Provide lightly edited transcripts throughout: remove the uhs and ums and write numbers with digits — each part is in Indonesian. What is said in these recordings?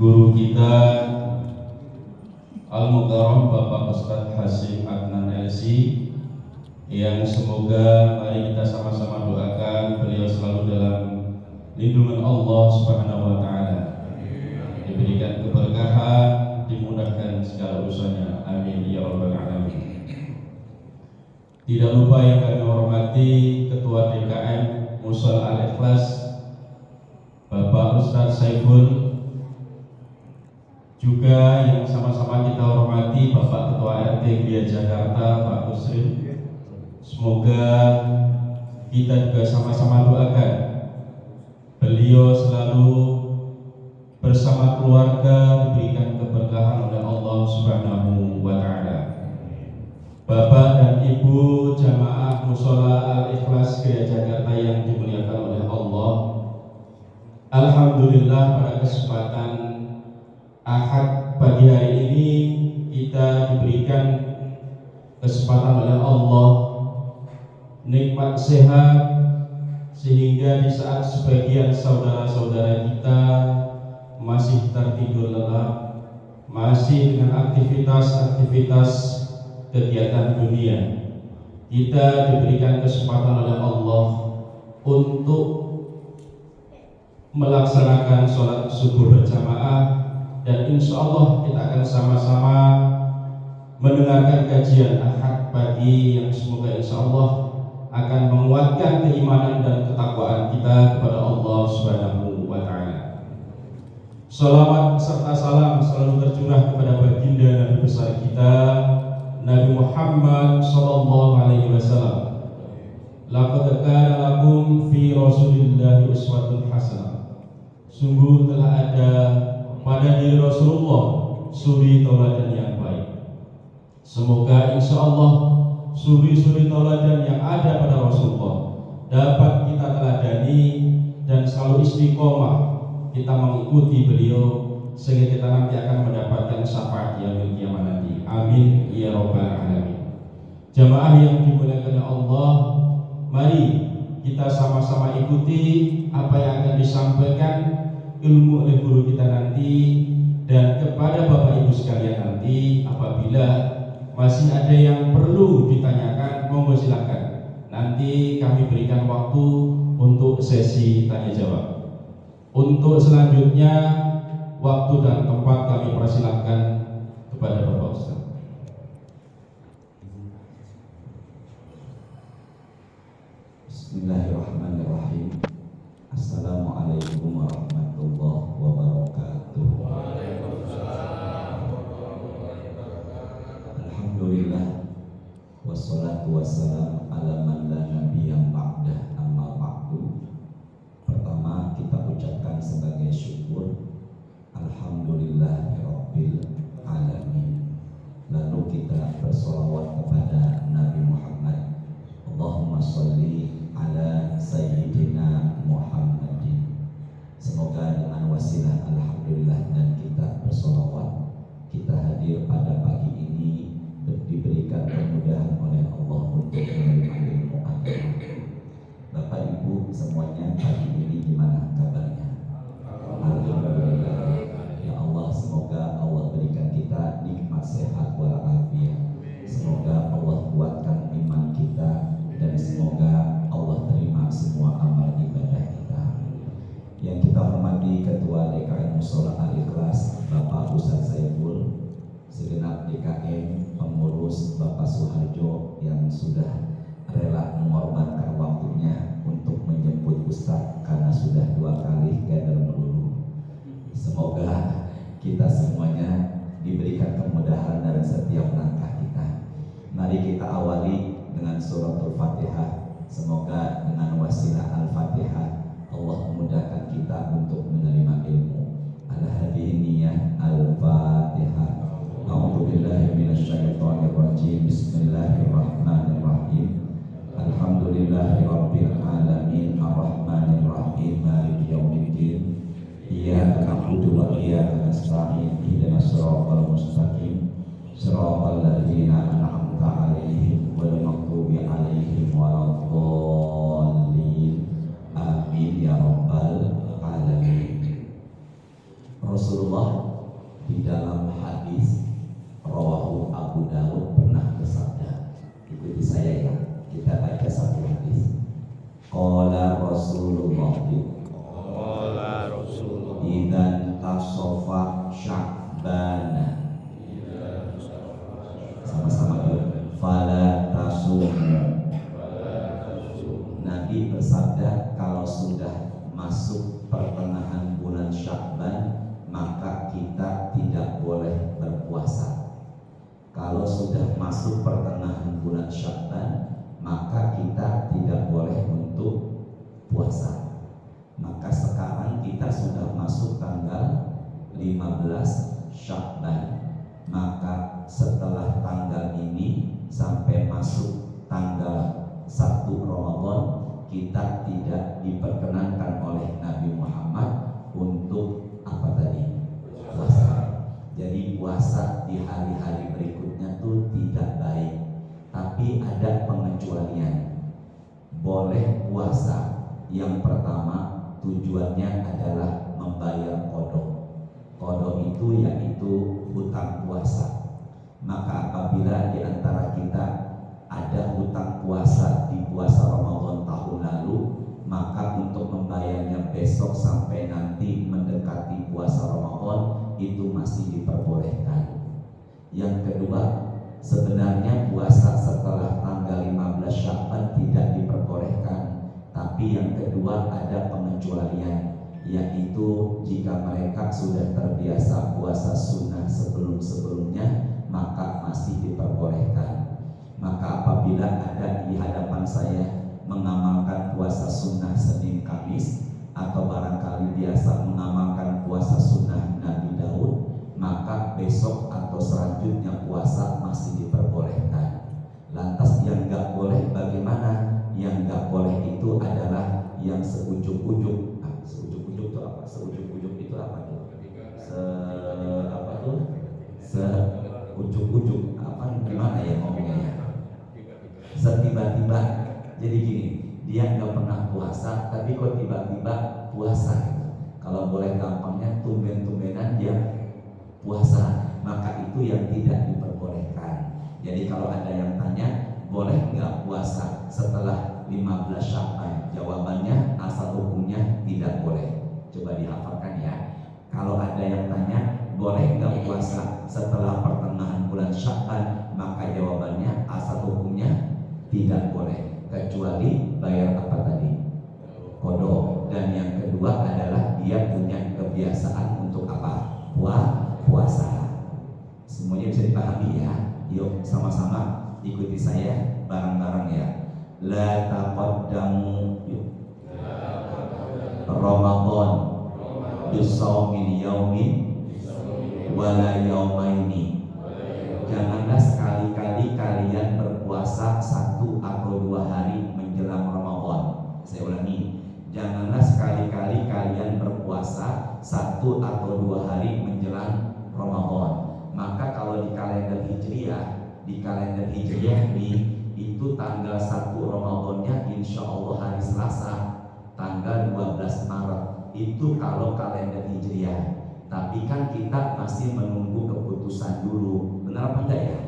guru kita Al-Mukarram Bapak Ustadz Hasyim Adnan LC, yang semoga mari kita sama-sama doakan beliau selalu dalam lindungan Allah Subhanahu wa Ta'ala, diberikan keberkahan, dimudahkan segala urusannya, amin ya rabbal alamin. Tidak lupa yang kami hormati Ketua DKM Mushola Al-Ikhlas Bapak Ustadz Saiful, juga yang sama-sama kita hormati Bapak Ketua RT Gria Jakarta Pak Kusri. Semoga kita juga sama-sama doakan beliau selalu bersama keluarga diberikan keberkahan oleh Allah Subhanahu wa Ta'ala. Bapak dan Ibu jamaah Mushola Al-Ikhlas Gria Jakarta yang dimuliakan oleh Allah, alhamdulillah pada kesempatan Ahad pagi hari ini kita diberikan kesempatan oleh Allah nikmat sehat, sehingga di saat sebagian saudara-saudara kita masih tertidur lelap, masih dengan aktivitas-aktivitas kegiatan dunia, kita diberikan kesempatan oleh Allah untuk melaksanakan sholat subuh berjamaah. Dan insya Allah kita akan sama-sama mendengarkan kajian Ahad pagi yang semoga insya Allah akan menguatkan keimanan dan ketakwaan kita kepada Allah Subhanahu wa Ta'ala. Salawat serta salam selalu tercurah kepada baginda Nabi besar kita Nabi Muhammad sallallahu alaihi wasallam. Laqad kana lakum fi Rasulillahi uswatun hasanah. Sungguh telah ada pada diri Rasulullah suri tauladan yang baik. Semoga insya Allah suri-suri tauladan yang ada pada Rasulullah dapat kita teladani dan selalu istiqomah kita mengikuti beliau, sehingga kita nanti akan mendapatkan syafaat yaumil qiyamah nanti. Amin ya rabbal alamin. Jamaah yang dimuliakan Allah, mari kita sama-sama ikuti apa yang akan disampaikan ilmu oleh guru kita nanti. Dan kepada Bapak Ibu sekalian nanti, apabila masih ada yang perlu ditanyakan, monggo silakan. Nanti kami berikan waktu untuk sesi tanya jawab. Untuk selanjutnya, waktu dan tempat kami persilahkan kepada Bapak Ustaz. Bismillahirrahmanirrahim. Assalamualaikum warahmatullahi wabarakatuh. Alhamdulillah, wassalatu wassalamu ala man la nabiyya ba'dah, amma ba'du. Pertama kita ucapkan sebagai syukur alhamdulillahirabbil alamin. Lalu kita bersolawat kepada Nabi Muhammad. Allahumma sholli ala sayyidina Muhammadin. Semoga dengan wasilah alhamdulillah dan kita bersolawat, kita hadir pada pagi ini diberikan kemudahan oleh Allah untuk menerima ilmu agama. Bapak Ibu semuanya, pagi ini gimana kabarnya? Alhamdulillah. Ya Allah, semoga Allah berikan kita nikmat sehat walafiat. Semoga Allah kuatkan iman kita, dan semoga Allah terima semua amal ibadah kita. Yang kita hormati Ketua DKM Mushola Al-Ikhlas Bapak Ustadz Saiful, segenap DKM, pengurus Bapak Suharjo yang sudah rela mengorbankan waktunya untuk menjemput Ustadz karena sudah 2 kali gather melulu. Semoga kita semuanya diberikan kemudahan dalam setiap langkah kita. Mari kita awali dengan suratul Fatihah. Semoga dengan wasilah Al-Fatihah Allah memudahkan kita untuk menerima ilmu. Al-Hadiniyah Al-Fatihah. A'udzubillahi minasyaitonirrajim. Bismillahirrahmanirrahim. Alhamdulillahirabbil alamin, arrahmanirrahim, maliki yaumiddin. Iyyaka na'budu wa iyyaka nasta'in. Ihdinas siratal mustaqim. Shiratal ladzina an'amta 'alaihim ghairil maghdubi 'alaihim waladdallin. Amin ya rabbal alamin. Rasulullah di dalam hadis rawahu Abu Dawud pernah bersabda, ikuti saya ya, kita baca satu hadis. Qala Rasulullah idzan tasofa Sya'ban, sama-sama dulu, fala tasumu. Nabi bersabda, kalau sudah masuk pertengahan bulan Sya'ban maka kita tidak boleh berpuasa. Kalau sudah masuk pertengahan bulan Sya'ban maka kita tidak boleh untuk puasa. Maka sekarang kita sudah masuk tanggal 15 Sya'ban. Maka setelah tanggal ini sampai masuk tanggal 1 Ramadan, kita tidak diperkenankan oleh Nabi Muhammad untuk apa tadi? Puasa. Jadi puasa di hari-hari berikutnya tuh tidak baik. Tapi ada pengecualian. Boleh puasa. Yang pertama tujuannya adalah membayar qadha. Qadha itu yaitu hutang puasa. Maka apabila di antara kita ada hutang puasa di puasa Ramadan tahun lalu, maka untuk membayarnya besok sampai nanti mendekati puasa Ramadan itu masih diperbolehkan. Yang kedua, sebenarnya puasa setelah tanggal 15 Sya'ban tidak diperbolehkan. Tapi yang kedua ada pengecualian, yaitu jika mereka sudah terbiasa puasa sunnah sebelum-sebelumnya maka masih diperbolehkan. Maka apabila ada di hadapan saya mengamalkan puasa sunnah Senin Kamis, atau barangkali biasa mengamalkan puasa sunnah Nabi Daud, maka besok atau selanjutnya puasa masih diperbolehkan. Lantas yang gak boleh bagaimana? Yang gak boleh itu adalah yang seujuk-ujuk. Seujuk-ujuk itu apa? Seujuk-ujuk itu apa tuh? Seujuk-ujuk apa? Gimana ya ngomongnya? Setiba-tiba. Jadi gini, dia nggak pernah puasa, tapi kok tiba-tiba puasa gitu. Kalau boleh gampangnya, tumben-tumbenan dia puasa, maka itu yang tidak diperbolehkan. Jadi kalau ada yang tanya, boleh nggak puasa setelah 15 Sya'ban? Jawabannya asal hukumnya tidak boleh. Coba dihafalkan ya. Kalau ada yang tanya, boleh nggak puasa setelah pertengahan bulan Sya'ban? Maka jawabannya asal hukumnya tidak boleh, kecuali bayar apa tadi? Qadha. Dan yang kedua adalah dia punya kebiasaan untuk apa? Puasa. Semuanya bisa dipahami ya. Yuk sama-sama ikuti saya bareng-bareng ya. La taqaddamu Ramadan bisawmin yaumin wala yaumaini. Janganlah sekali-kali kalian berpuasa 1 atau 2 hari menjelang Ramadan. Saya ulangi, janganlah sekali-kali kalian berpuasa 1 atau 2 hari menjelang Ramadan. Maka kalau di kalender Hijriah itu tanggal 1 Ramadannya insya Allah hari Selasa, tanggal 12 Maret. Itu kalau kalender Hijriah. Tapi kan kita masih menunggu keputusan dulu. Benar apa enggak ya?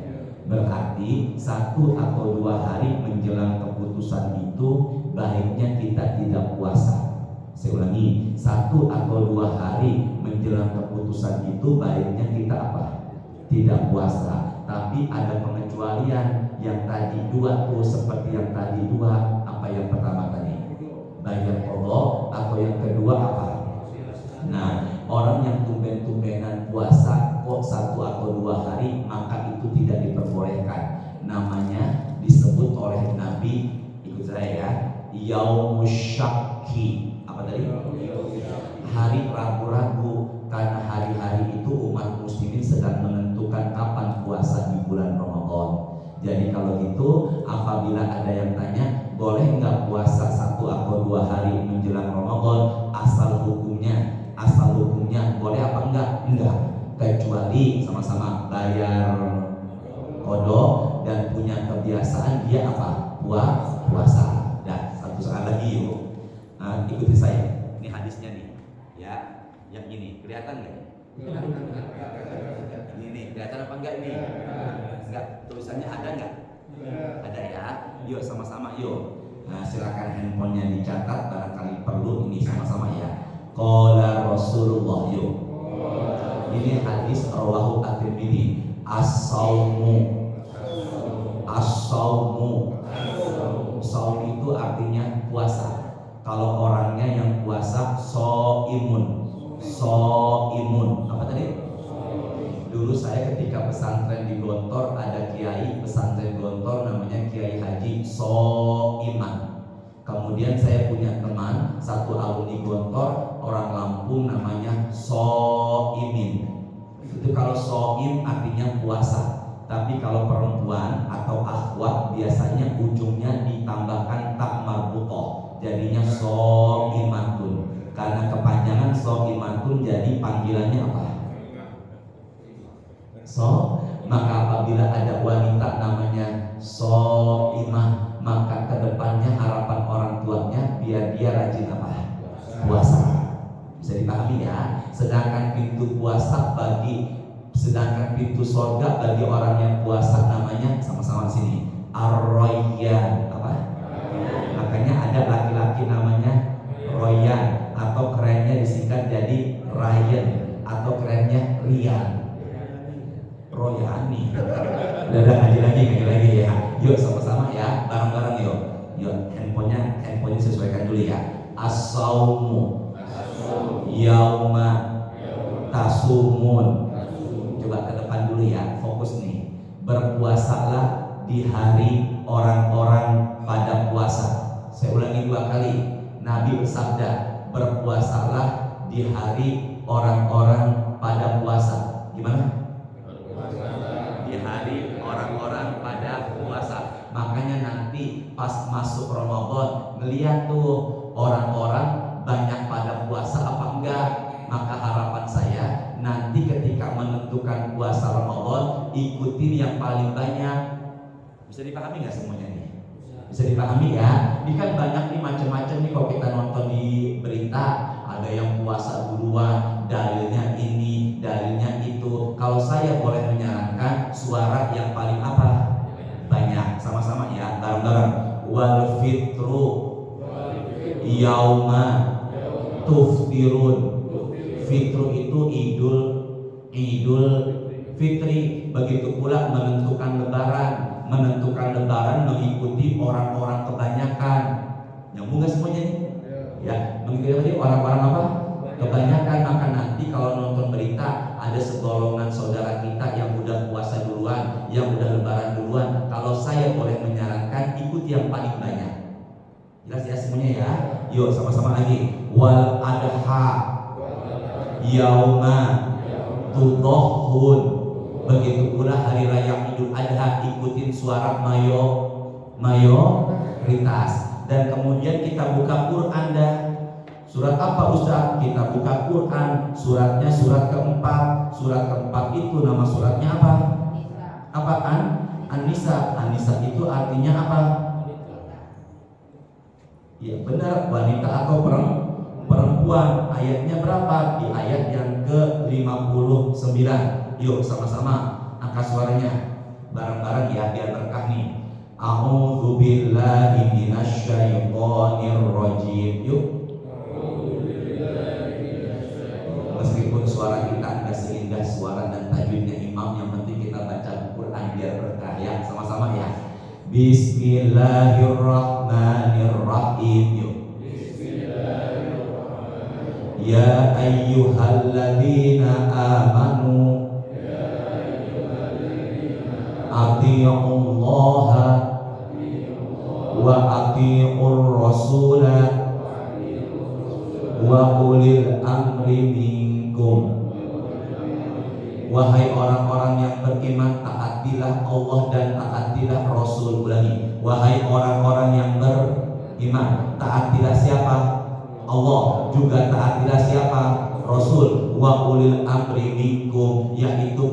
Berarti 1 atau 2 hari menjelang keputusan itu baiknya kita tidak puasa. Saya ulangi, 1 atau 2 hari menjelang keputusan itu baiknya kita apa? Tidak puasa. Tapi ada pengecualian. Yang tadi 2 tuh seperti yang tadi 2. Apa yang pertama tadi? Bayar qadha. Atau yang kedua apa? Nah, orang yang tumben-tumbenan puasa kok 1 atau 2 hari, maka itu tidak diperbolehkan. Namanya disebut oleh Nabi, ikut saya ya, Yaumus Syakki. Apa tadi? Hari ragu-ragu. Karena hari-hari itu umat muslimin sedang menentukan kapan puasa di bulan Ramadan. Jadi kalau gitu, apabila ada yang tanya, boleh nggak puasa 1 atau 2 hari menjelang Ramadan? Asal hukumnya boleh apa enggak? Enggak, kecuali sama-sama bayar qadha dan punya kebiasaan dia apa? Puasa. Dan satu soal lagi yuk. Ikuti saya. Ini hadisnya nih, ya. Yang ini kelihatan nggak? Ini nih, kelihatan apa enggak ini? Enggak. Tulisannya ada nggak? Ada ya. Yuk sama-sama yuk. Nah, silakan handphonenya dicatat, barangkali perlu ini sama-sama ya. Qala Rasulullah yuk. Ini hadis rawahu at-Tirmidzi. As-saumu. As-saumu. Saum itu artinya puasa. Kalau orangnya yang puasa soimun. Soimun. Apa tadi? Dulu saya ketika pesantren di Gontor, ada kiai pesantren Gontor namanya Kiai Haji Soiman. Kemudian saya punya teman satu alumni Gontor orang Lampung namanya Soimin. Itu kalau soim artinya puasa. Tapi kalau perempuan atau akhwat biasanya ujungnya ditambahkan tak marbutoh, jadinya soimatun. Karena kepanjangan soimatun jadi panggilannya apa? Maka apabila ada wanita namanya soimah, maka kedepannya harapan orang tuanya biar dia rajin apa? Puasa. Bisa dipahami ya. Sedangkan pintu sorga bagi orang yang puasa namanya sama-sama di sini Ar-Rayyan. Apa? Makanya ada laki-laki namanya Royan, atau kerennya disingkat jadi Ryan, atau kerennya Rian. Royani. Udah ngaji lagi ya. Yuk sama-sama ya, bareng-bareng yuk. Yuk, handphonenya sesuaikan dulu ya. As-saumu yauma tasumun. Coba ke depan dulu ya, fokus nih. Berpuasalah di hari orang-orang pada puasa. Saya ulangi 2 kali. Nabi bersabda, berpuasalah di hari orang-orang pada puasa. Gimana? Di hari orang-orang pada puasa. Makanya nanti pas masuk Ramadan ngeliat tuh orang-orang banyak pada puasa apa enggak. Maka harapan saya nanti ketika menentukan puasa Ramadan ikutin yang paling banyak. Bisa dipahami nggak semuanya nih? Bisa dipahami ya. Ini kan banyak nih macam-macam nih kalau kita nonton di berita. Ada yang puasa duluan, dalilnya ini, dalilnya itu. Kalau saya boleh menyarankan suara yang paling apa? Banyak. Sama-sama ya, bareng-bareng. Wal fitru yauma tuftirun. Fitru itu idul fitri. Begitu pula menentukan lebaran mengikuti orang-orang kebanyakan. Nyambung nggak semuanya nih? Ya, mengikuti orang-orang apa? Kebanyakan. Maka nanti kalau nonton berita ada segolongan saudara kita yang udah puasa duluan, yang udah lebaran duluan. Kalau saya boleh menyarankan ikut yang paling banyak. Jelas ya semuanya ya? Yuk sama-sama lagi. Wal adha yauma tudhahun. Begitu pula hari raya Idul Adha ikutin suara mayoritas. Dan kemudian kita buka Quran dah. Surat apa Ustaz? Kita buka Quran. Suratnya surat keempat. Surat keempat itu nama suratnya apa? Apaan? An-Nisa. An-Nisa itu artinya apa? Ya benar, wanita atau perempuan. Ayatnya berapa? Di ayat yang ke-59. Yuk sama-sama angkat suaranya bareng-bareng ya biar berkah nih. A'udzu billahi minasyaitonir rajim. Yuk. Meskipun suara kita enggak seindah suara dan tajwidnya imam, yang penting kita baca Quran biar berkah ya. Sama-sama ya. Bismillahirrahmanirrahim. Yuk. Ya ayyuhalladzina amanu atii'ullaha wa atii'ur rasula wa ulil amri minkum. Wahai orang-orang yang beriman, taatilah Allah dan taatilah Rasul. Ulangi. Wahai orang-orang yang beriman, taatilah siapa? Allah. Juga taatilah siapa? Rasul. Wa ulil amri minkum, yaitu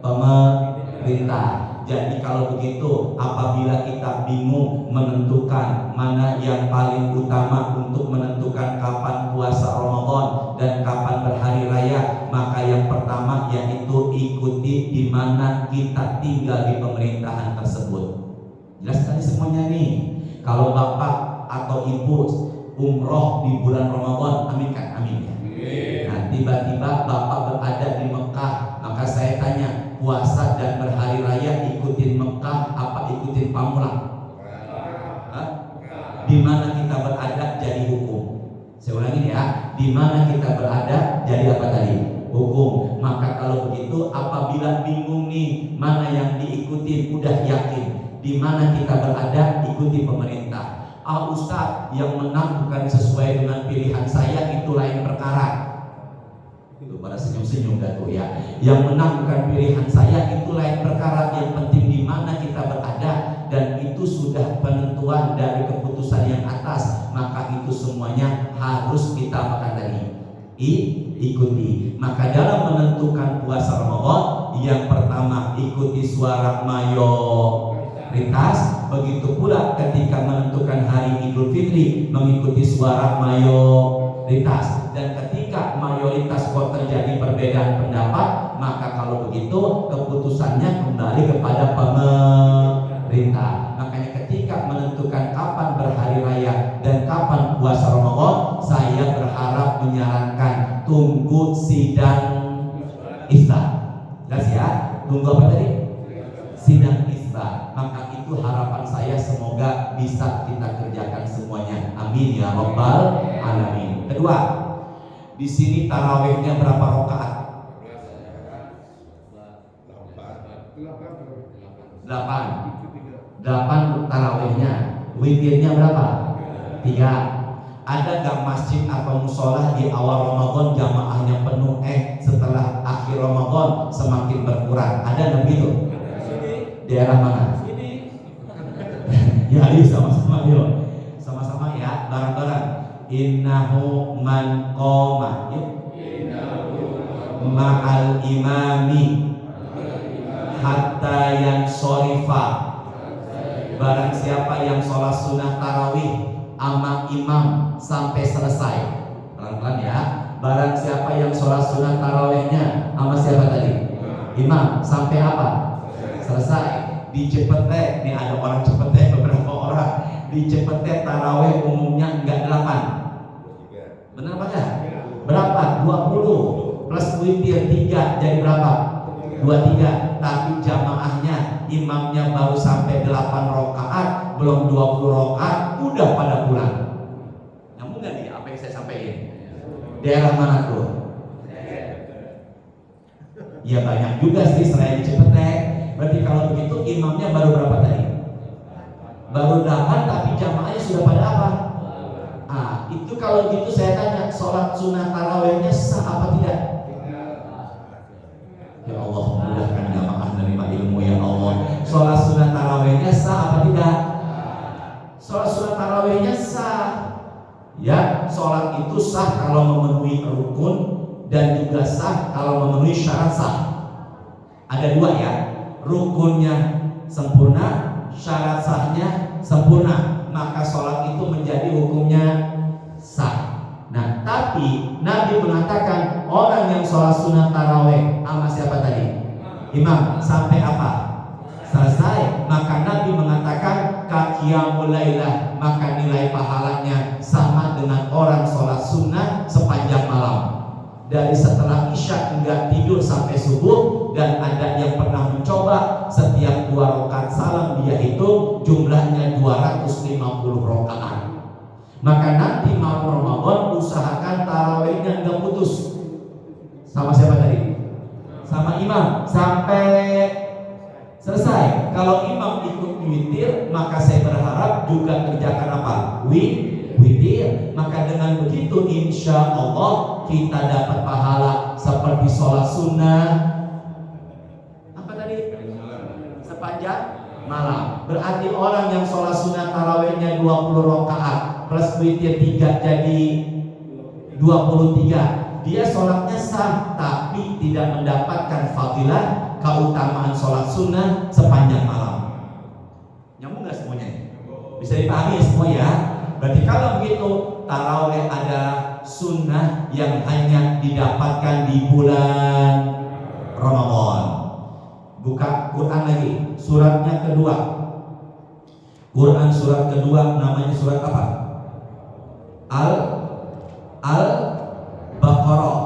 pemerintah. Jadi kalau begitu, apabila kita bingung menentukan mana yang paling utama untuk menentukan kapan puasa Ramadan dan kapan berhari raya, maka yang pertama yaitu ikuti di mana kita tinggal di pemerintahan tersebut. Jelas tadi semuanya nih. Kalau bapak atau ibu umroh di bulan Ramadan, amin kan? Amin ya. Nah, tiba-tiba bapak berada di Mekah, maka saya tanya, puasa dan berhari raya ikutin Mekah apa ikutin Pamulang? Di mana kita berada jadi hukum. Saya ulangi ya, di mana kita berada jadi apa tadi? Hukum. Maka kalau begitu, apabila bingung nih mana yang diikuti, udah yakin di mana kita berada, ikuti pemerintah. Ustaz, yang menang bukan sesuai dengan pilihan saya, itu lain perkara. Itu pada senyum-senyum dah tuh ya. Yang menang bukan pilihan saya, itu lain perkara. Yang penting di mana kita berada, dan itu sudah penentuan dari keputusan yang atas. Maka itu semuanya harus kita makan tadi ikuti. Maka dalam menentukan puasa Ramadan, yang pertama ikuti suara mayoritas. Begitu pula ketika menentukan hari Idul Fitri, mengikuti suara mayoritas. Dan ketika mayoritas kok terjadi perbedaan pendapat, maka kalau begitu keputusannya kembali kepada pemerintah. Makanya ketika menentukan kapan berhari raya dan kapan puasa Ramadan, saya berharap menyarankan tunggu sidang isbat. Jelas ya? Tunggu apa tadi? Sidang isbat. Maka itu harapan saya, semoga bisa kita kerjakan semuanya. Amin ya rabbal alamin. Kedua, di sini tarawihnya berapa rakaat? 8 tarawihnya. Witirnya berapa? 3. Ada gak masjid atau musola di awal Ramadan jamaahnya penuh, setelah akhir Ramadan semakin berkurang? Ada nggak begitu? Daerah mana? Ya, ayo sama-sama yuk. Sama-sama ya, bareng-bareng. Innahu man qoma ma'al imami hatta yang shorifa. Barang siapa yang sholat sunnah tarawih ama imam sampai selesai. Pelan-pelan ya. Barang siapa yang sholat sunnah tarawihnya sama siapa tadi? Imam sampai apa? Selesai. Di Cepete, nih ada orang Cepete, beberapa orang di Cepete tarawih umumnya enggak 8. Benar apa enggak? Berapa? 20 plus witir 3 jadi berapa? 23. Tapi jamaahnya, imamnya baru sampai 8 rakaat, belum 20 rakaat, udah pada pulang. Nyambung nggak nih apa yang saya sampaikan? Daerah mana tuh? Ya banyak juga sih selain di Cepete. Berarti kalau begitu imamnya baru berapa tadi? Baru 8, tapi jamaahnya sudah pada apa? Itu kalau gitu saya tanya, sholat sunnah tarawihnya sah apa tidak? Ya Allah, mudahkan jamaah menerima ilmu ya Allah. Sholat sunnah tarawihnya sah apa tidak? Sholat sunnah tarawihnya sah. Ya, sholat itu sah kalau memenuhi rukun dan juga sah kalau memenuhi syarat sah. Ada 2 ya. Rukunnya sempurna, syarat sahnya sempurna, maka sholat itu menjadi hukumnya sah. Nah, tapi Nabi mengatakan orang yang sholat sunnah tarawih sama siapa tadi? Imam sampai apa? Selesai. Maka Nabi mengatakan qiyamul lailah, maka nilai pahalanya sama dengan orang sholat sunnah sepanjang malam. Dari setelah isya hingga tidur sampai subuh. Dan ada yang pernah mencoba setiap 2 rakaat salam dia itu jumlahnya 250 rakaat. Maka nanti malam Ramadan usahakan tarawihnya enggak putus. Sama siapa tadi? Sama imam sampai selesai. Kalau imam ikut witir, maka saya berharap juga kerjakan apa? Witir. Maka dengan begitu insya Allah kita dapat pahala seperti sholat sunnah sepanjang malam. Berarti orang yang sholat sunnah tarawihnya 20 rakaat plus witir 3 jadi 23. Dia sholatnya sah tapi tidak mendapatkan fadilah keutamaan sholat sunnah sepanjang malam. Nyambung nggak semuanya? Bisa dipahami semua ya? Berarti kalau begitu tarawih ada sunnah yang hanya didapatkan di bulan Ramadan. Buka Quran lagi, suratnya kedua. Quran surat kedua namanya surat apa? Al-Baqarah.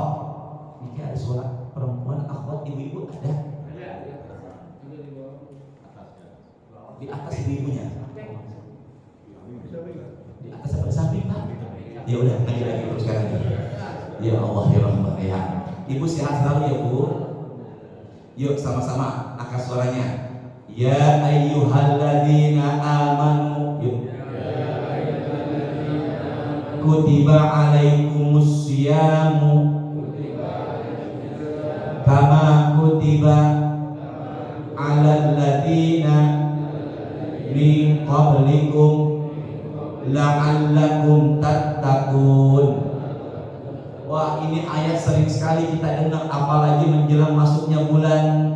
Ini ada suara perempuan, akhwat, ibu-ibu ada? Di atas ibu-ibunya. Di atas apa di samping, Pak? Ya udah, ngaji lagi teruskan lagi. Ya Allah ya Rahman ya. Ibu sehat selalu ya Bu. Yuk sama-sama angkat suaranya. Ya ayyuhalladzina amanu. Yuk. Kutiba alaikumus syiyamu kama kutiba alal ladzina min qablikum la'allakum tattaqun. Wah, ini ayat sering sekali kita dengar, apalagi menjelang masuknya bulan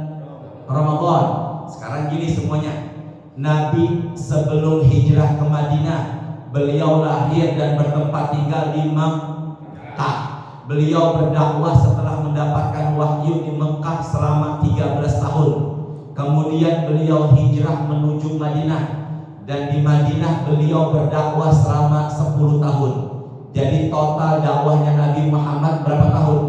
Ramadan. Sekarang gini semuanya, Nabi sebelum hijrah ke Madinah, beliau lahir dan bertempat tinggal di Mekah. Beliau berdakwah setelah mendapatkan wahyu di Mekah selama 13 tahun. Kemudian beliau hijrah menuju Madinah, dan di Madinah beliau berdakwah selama 10 tahun. Jadi total dakwahnya Nabi Muhammad berapa tahun?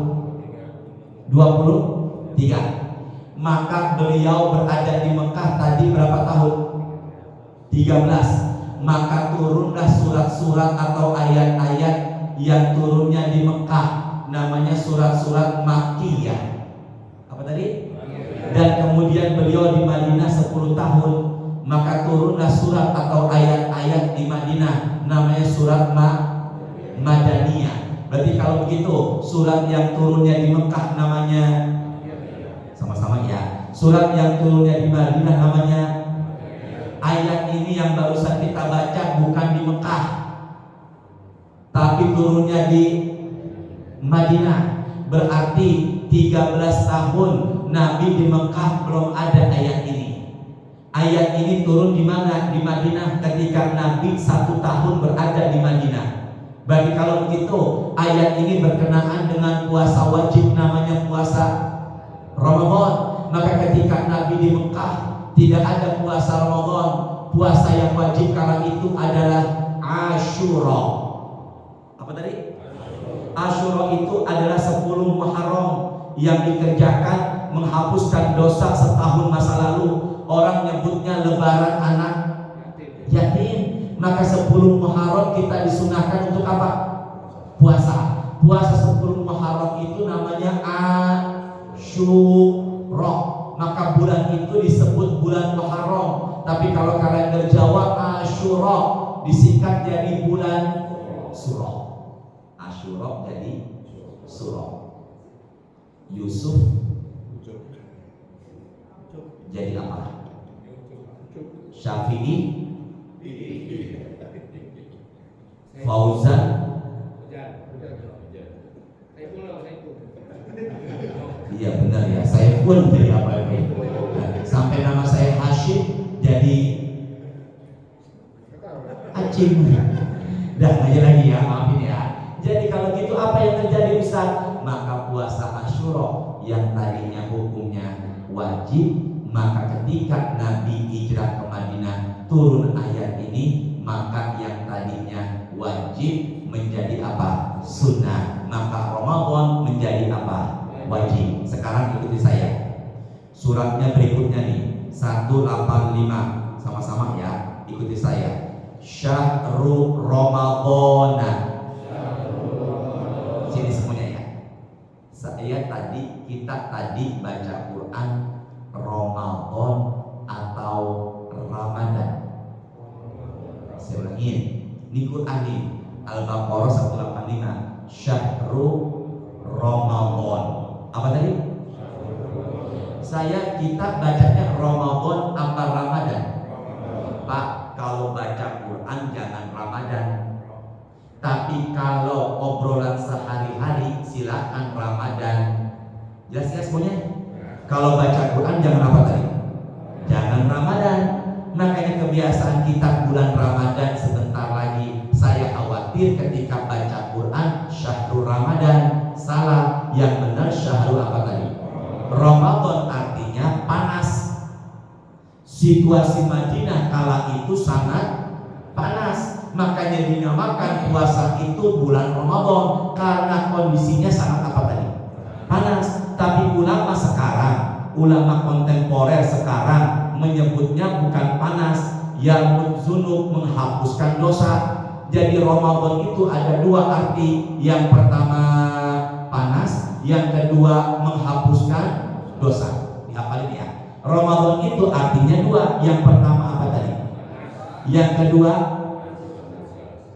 23. Maka beliau berada di Mekah tadi berapa tahun? 13. Maka turunlah surat-surat atau ayat-ayat yang turunnya di Mekah, namanya surat-surat Makkiyah. Apa tadi? Dan kemudian beliau di Madinah 10 tahun, maka turunlah surat atau ayat-ayat di Madinah, namanya surat Madaniyah. Berarti kalau begitu surat yang turunnya di Mekah namanya sama-sama ya. Surat yang turunnya di Madinah namanya. Ayat ini yang barusan kita baca bukan di Mekah, tapi turunnya di Madinah. Berarti 13 tahun Nabi di Mekah belum ada ayat ini. Ayat ini turun di mana? Di Madinah, ketika Nabi 1 tahun berada di Madinah. Bagi kalau begitu ayat ini berkenaan dengan puasa wajib, namanya puasa Ramadan. Maka ketika Nabi di Mekah tidak ada puasa Ramadan, puasa yang wajib kala itu adalah Asyura. Apa tadi? Asyura itu adalah 10 Muharram yang dikerjakan menghapuskan dosa setahun masa lalu. Orang nyebutnya lebaran anak yatim. Maka 10 Muharram kita disunahkan untuk apa? Puasa. Puasa 10 Muharram itu namanya Asyura. Maka bulan itu disebut bulan Muharram. Tapi kalau kalender Jawa Asyura disingkat jadi bulan Suro. Asyura jadi Suro. Yusuf jadi apa? Syafi'i, Fauzan, iya benar ya, saya pun jadi apa ini? Sampai nama saya Hashim jadi Acim. Dah aja lagi ya, maafin ya. Jadi kalau gitu apa yang terjadi Ustaz? Maka puasa Asyura yang tadinya hukumnya wajib, maka ketika Nabi hijrah ke Madinah turun ayat ini, maka yang tadinya wajib menjadi apa? Sunnah. Maka Ramadan menjadi apa? Wajib. Sekarang ikuti saya. Suratnya berikutnya nih, 185. Sama-sama ya, ikuti saya. Syahrul Ramadan. Sini semuanya ya. Kita tadi baca Quran Ramadan atau Ramadan. Saya ulangin. Ini Quran nih, Al-Baqarah 185. Syahrul Ramadan. Apa tadi? Kita bacanya Ramadan apa Ramadan? Pak, kalau baca Quran jangan Ramadan. Tapi kalau obrolan sehari-hari silakan Ramadan. Jelas ya semuanya? Kalau baca Quran jangan apa tadi? Jangan Ramadan. Makanya kebiasaan kita bulan Ramadan sebentar lagi. Saya khawatir ketika baca Quran syahrul Ramadan salah. Yang benar syahrul apa tadi? Ramadan, artinya panas. Situasi Madinah kala itu sangat panas. Makanya dinamakan puasa itu bulan Ramadan karena kondisinya sangat apa tadi? Panas. Tapi ulama sekarang, ulama kontemporer sekarang menyebutnya bukan panas, yang dzunub, menghapuskan dosa. Jadi Ramadan itu ada dua arti. Yang pertama panas, yang kedua menghapuskan dosa. Dihafalin ya. Ramadan itu artinya dua. Yang pertama apa tadi? Yang kedua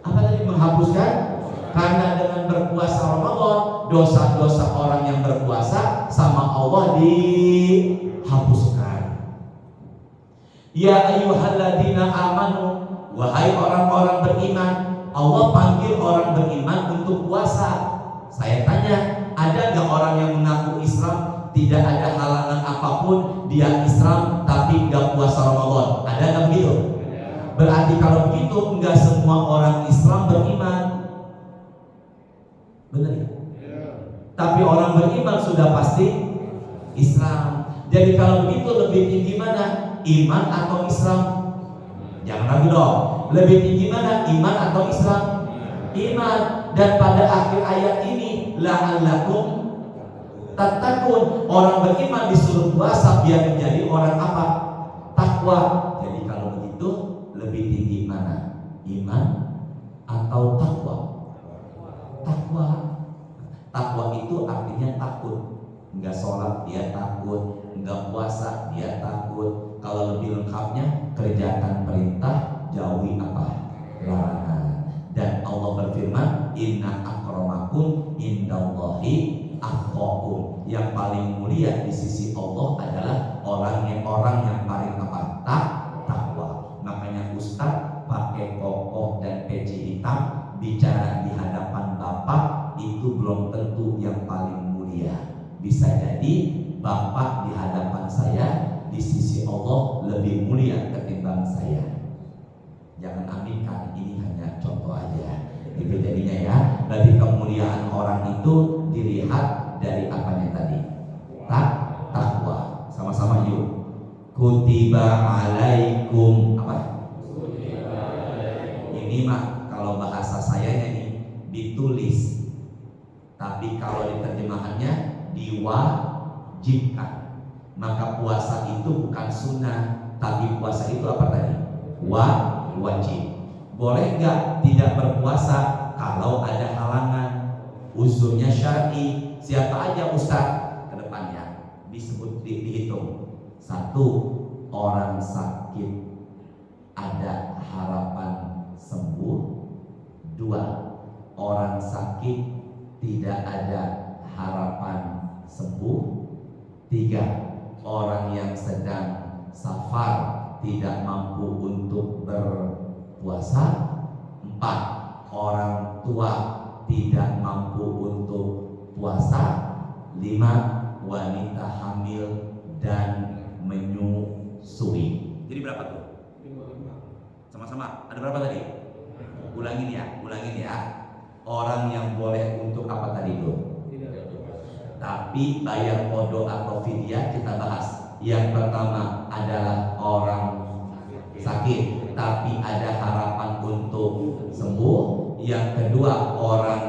apa tadi? Menghapuskan. Karena dengan berpuasa Ramadan, dosa-dosa orang yang berpuasa sama Allah dihapuskan. Ya ayyuhalladzina amanu, wahai orang-orang beriman. Allah panggil orang beriman untuk puasa. Saya tanya, ada gak orang yang mengaku Islam, tidak ada halangan apapun, dia Islam tapi gak puasa Ramadan? Ada gak begitu? Berarti kalau begitu enggak semua orang Islam beriman. Benar ya? Tapi orang beriman sudah pasti Islam. Jadi kalau begitu lebih tinggi mana? Iman atau Islam? Jangan ragu dong. Lebih tinggi mana? Iman atau Islam? Iman. Dan pada akhir ayat ini la'allakum tattaqun. Orang beriman disuruh puasa biar menjadi orang apa? Takwa. Jadi kalau begitu lebih tinggi mana? Iman atau takwa? Takwa. Takwa itu artinya takut. Enggak sholat dia takut, enggak puasa dia takut. Kalau lebih lengkapnya, kerjakan perintah, jauhi apa? Larangan. Dan Allah berfirman, inna akramakum indallahi atqakum. Yang paling mulia di sisi Allah adalah orang yang paling apa? Takwa. Makanya Ustaz pakai kokoh dan peci hitam bicara di hadapan Bapak itu belum tentu yang paling mulia. Bisa jadi Bapak di hadapan saya di sisi Allah lebih mulia ketimbang saya. Jangan aminkan, ini hanya contoh aja. Itu jadinya ya. Berarti kemuliaan orang itu dilihat dari apanya tadi? Takwa. Sama-sama yuk. Kutiba alaikum apa? Ini mah kalau bahasa sayanya nih ditulis. Tapi kalau diterjemahannya diwajibkan. Maka puasa itu bukan sunnah, tapi puasa itu apa tadi? Wajib. Boleh nggak tidak berpuasa kalau ada halangan? Uzurnya syar'i. Siapa aja Ustaz? Kedepannya disebut dihitung. 1. Orang sakit ada harapan sembuh. 2. Orang sakit tidak ada harapan sembuh. 3. Orang yang sedang safar tidak mampu untuk berpuasa. 4. Orang tua tidak mampu untuk puasa. 5. Wanita hamil dan menyusui. Jadi berapa tuh? Sama-sama. Ada berapa tadi? Ulangin ya. Orang yang boleh untuk apa tadi itu? Tapi bayar qada atau fidyah kita bahas. Yang pertama adalah orang sakit tapi ada harapan untuk sembuh. Yang kedua orang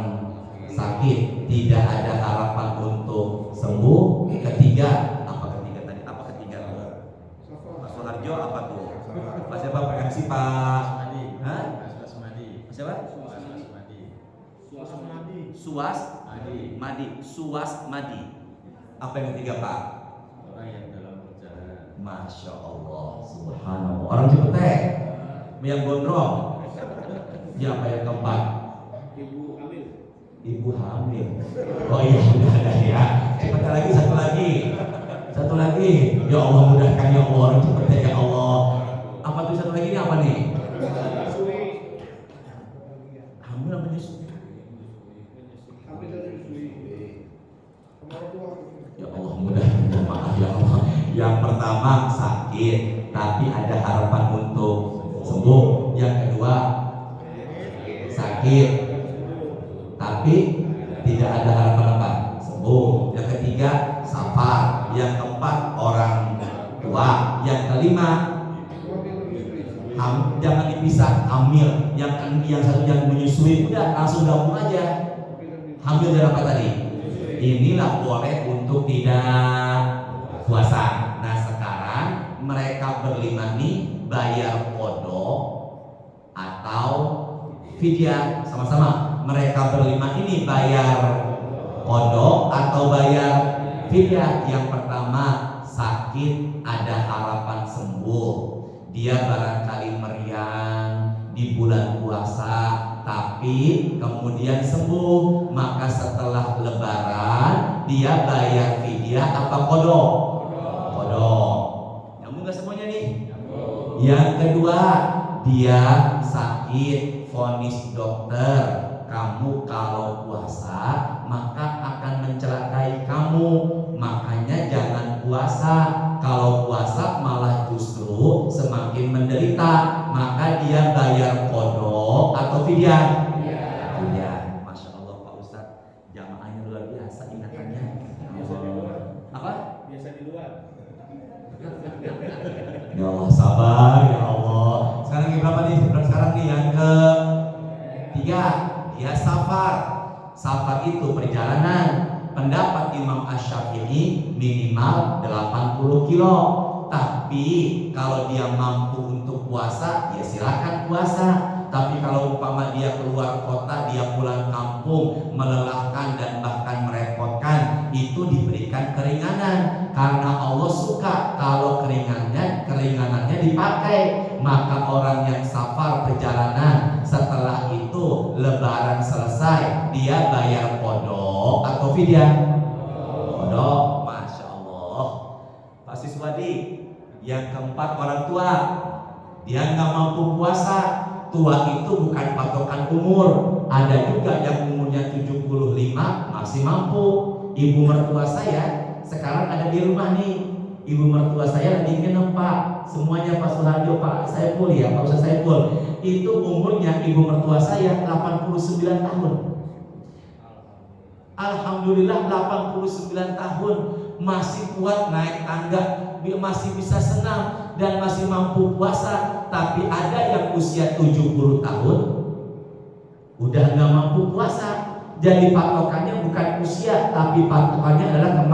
sakit tidak ada harapan untuk sembuh. Ketiga apa ketiga tadi? Apa ketiga tuh? Pak Soeharjo apa tuh? Pak siapa? Pak MC Pak Madi. Hah? Siapa? Suasmadi. Apa yang ketiga Pak? Orang yang dalam perjalanan. Masya Allah, subhanallah. Orang Cipete, yang gondrong. Siapa yang keempat? Ibu hamil. Oh iya, udah ya. Cepat lagi, satu lagi. Ya Allah, mudahkan ya Allah, orang Cipete ya Allah. Apa tuh satu lagi ini apa nih? Hamil apa nyusui? Ya Allah, mudah-mudahan maaf ya Allah. sama sakit tapi ada harapan untuk sembuh. Yang kedua sakit tapi tidak ada harapan apa? Sembuh. Yang ketiga safar. Yang keempat orang tua. Yang kelima jangan dipisah, hamil. Yang satu yang menyusui, udah langsung gabung aja. Hamil dari apa tadi? Inilah boleh untuk tidak puasa. Nah sekarang mereka berlima nih bayar kodok atau fidyah sama-sama. Mereka berlima ini bayar kodok atau bayar fidyah. Yang pertama sakit ada harapan sembuh. Dia barangkali meriang di bulan puasa tapi kemudian sembuh, maka setelah lebaran dia bayar fidyah apa kodok? Kodok. Nyambung gak semuanya nih? Yang kedua dia sakit, vonis dokter, kamu kalau puasa maka akan mencelakai kamu, makanya jangan puasa. Kalau puasa malah justru semakin menderita, maka dia bayar kodok atau fidyah? Fidyah. Masya Allah Pak Ustadz, jamaahnya luar biasa ingatannya. Apa? Biasa di luar. Ya Allah sabar ya Allah. Sekarang yang berapa nih? Sekarang nih yang ketiga, dia safar. Safar itu perjalanan. Pendapat Imam Asy-Syafi'i minimal 80 kilo. Tapi kalau dia mampu untuk puasa, ya silakan puasa. Tapi kalau umpama dia keluar kota, dia pulang kampung, melelahkan dan bahkan merepotkan, itu diberikan keringanan. Karena Allah suka kalau keringanannya dipakai. Maka orang yang safar perjalanan, setelah itu lebaran selesai, dia bayar kodok atau fidyah? Kodok. Masya Allah. Pak Siswadi, yang keempat orang tua, dia nggak mampu puasa. Tua itu bukan patokan umur. Ada juga yang umurnya 75 masih mampu. Ibu mertua saya sekarang ada di rumah nih. Ibu mertua saya lagi nginep Pak. Semuanya Pak Suharjo, Pak Saiful ya, Pak Ustaz Saiful. Itu umurnya ibu mertua saya 89 tahun. Alhamdulillah 89 tahun masih kuat naik tangga, masih bisa senam dan masih mampu puasa. Tapi ada yang usia 70 tahun udah nggak mampu puasa. Jadi patokannya bukan usia, tapi patokannya adalah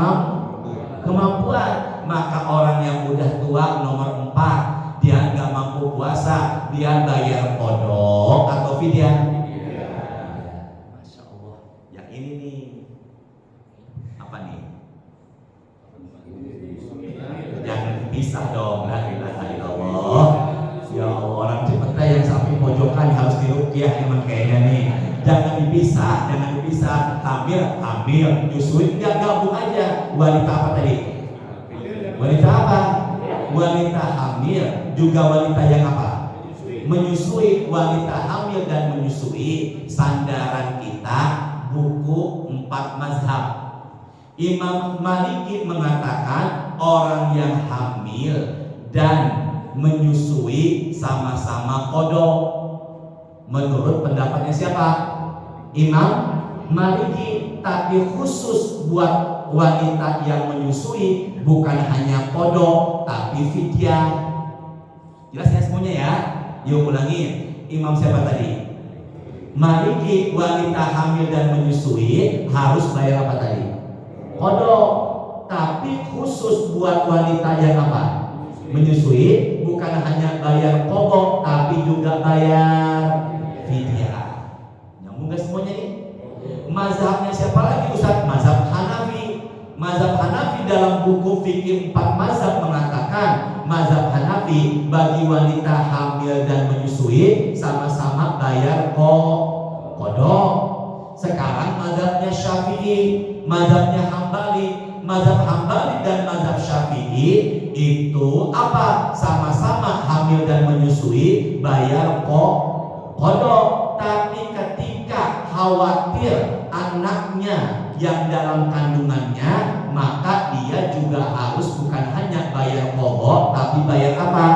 kemampuan. Maka orang yang udah tua nomor 4, dia nggak mampu puasa, dia bayar kodok atau fidyah? Masya Allah. Yang ini nih apa nih? Jangan pisah dong. La ilaha illallah. Ya Allah, orang Cipete yang sampai pojokan harus diruqyah emang kayaknya nih. Jangan dipisah. Hamil, nyusui, nggak gabung aja. Wanita apa tadi? Wanita apa? Wanita hamil, juga wanita yang apa? Menyusui. Wanita hamil dan menyusui, sandaran kita buku 4 mazhab. Imam Maliki mengatakan orang yang hamil dan menyusui sama-sama kodok. Menurut pendapatnya siapa? Imam Maliki. Tapi khusus buat wanita yang menyusui bukan hanya kodok tapi fidyah. Jelas ya semuanya ya? Yuk ulangi. Imam siapa tadi? Maliki. Wanita hamil dan menyusui harus bayar apa tadi? Kodok. Tapi khusus buat wanita yang apa? Menyusui bukan hanya bayar kodok tapi juga bayar fidyah. Nyambung gak semuanya nih? Mazhabnya siapa lagi Ustaz? Mazhab Hanafi. Mazhab Hanafi dalam buku fikih 4 mazhab mengatakan, mazhab Hanafi bagi wanita hamil dan menyusui sama-sama bayar kodok. Sekarang mazhabnya Syafi'i, mazhabnya Hambali. Mazhab Hambali dan mazhab Syafi'i itu apa? Sama-sama hamil dan menyusui bayar kodok. Tapi ketika khawatir anaknya yang dalam kandungannya, maka dia juga harus bukan hanya bayar bayar qadha tapi bayar apa?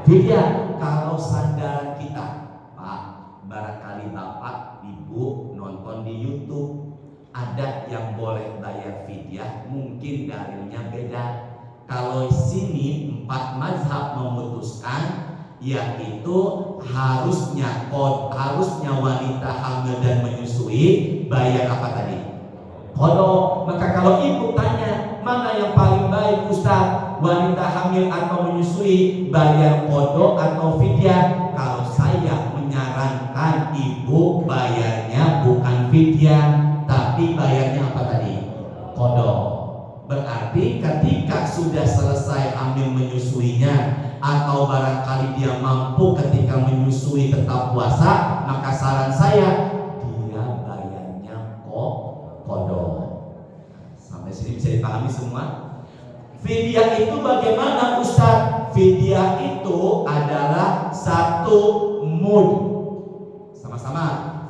Fidyah. Kalau sandaran kita, Pak, barangkali Bapak Ibu nonton di YouTube, ada yang boleh bayar fidyah, mungkin dalilnya beda. Kalau sini 4 mazhab memutuskan yaitu harusnya wanita hamil dan menyusui bayar apa tadi? Qadha. Maka kalau ibu tanya mana yang paling baik Ustaz, wanita hamil atau menyusui, bayar qadha atau fidyah? Kalau saya menyarankan ibu bayarnya bukan fidyah, tapi bayarnya apa tadi? Qadha. Berarti ketika sudah selesai hamil menyusuinya, atau barangkali dia mampu ketika menyusui tetap puasa, maka saran saya dia bayarnya qadha. Sampai sini bisa dipahami semua? Fidyah itu bagaimana Ustaz? Fidyah itu adalah 1 mud. Sama-sama.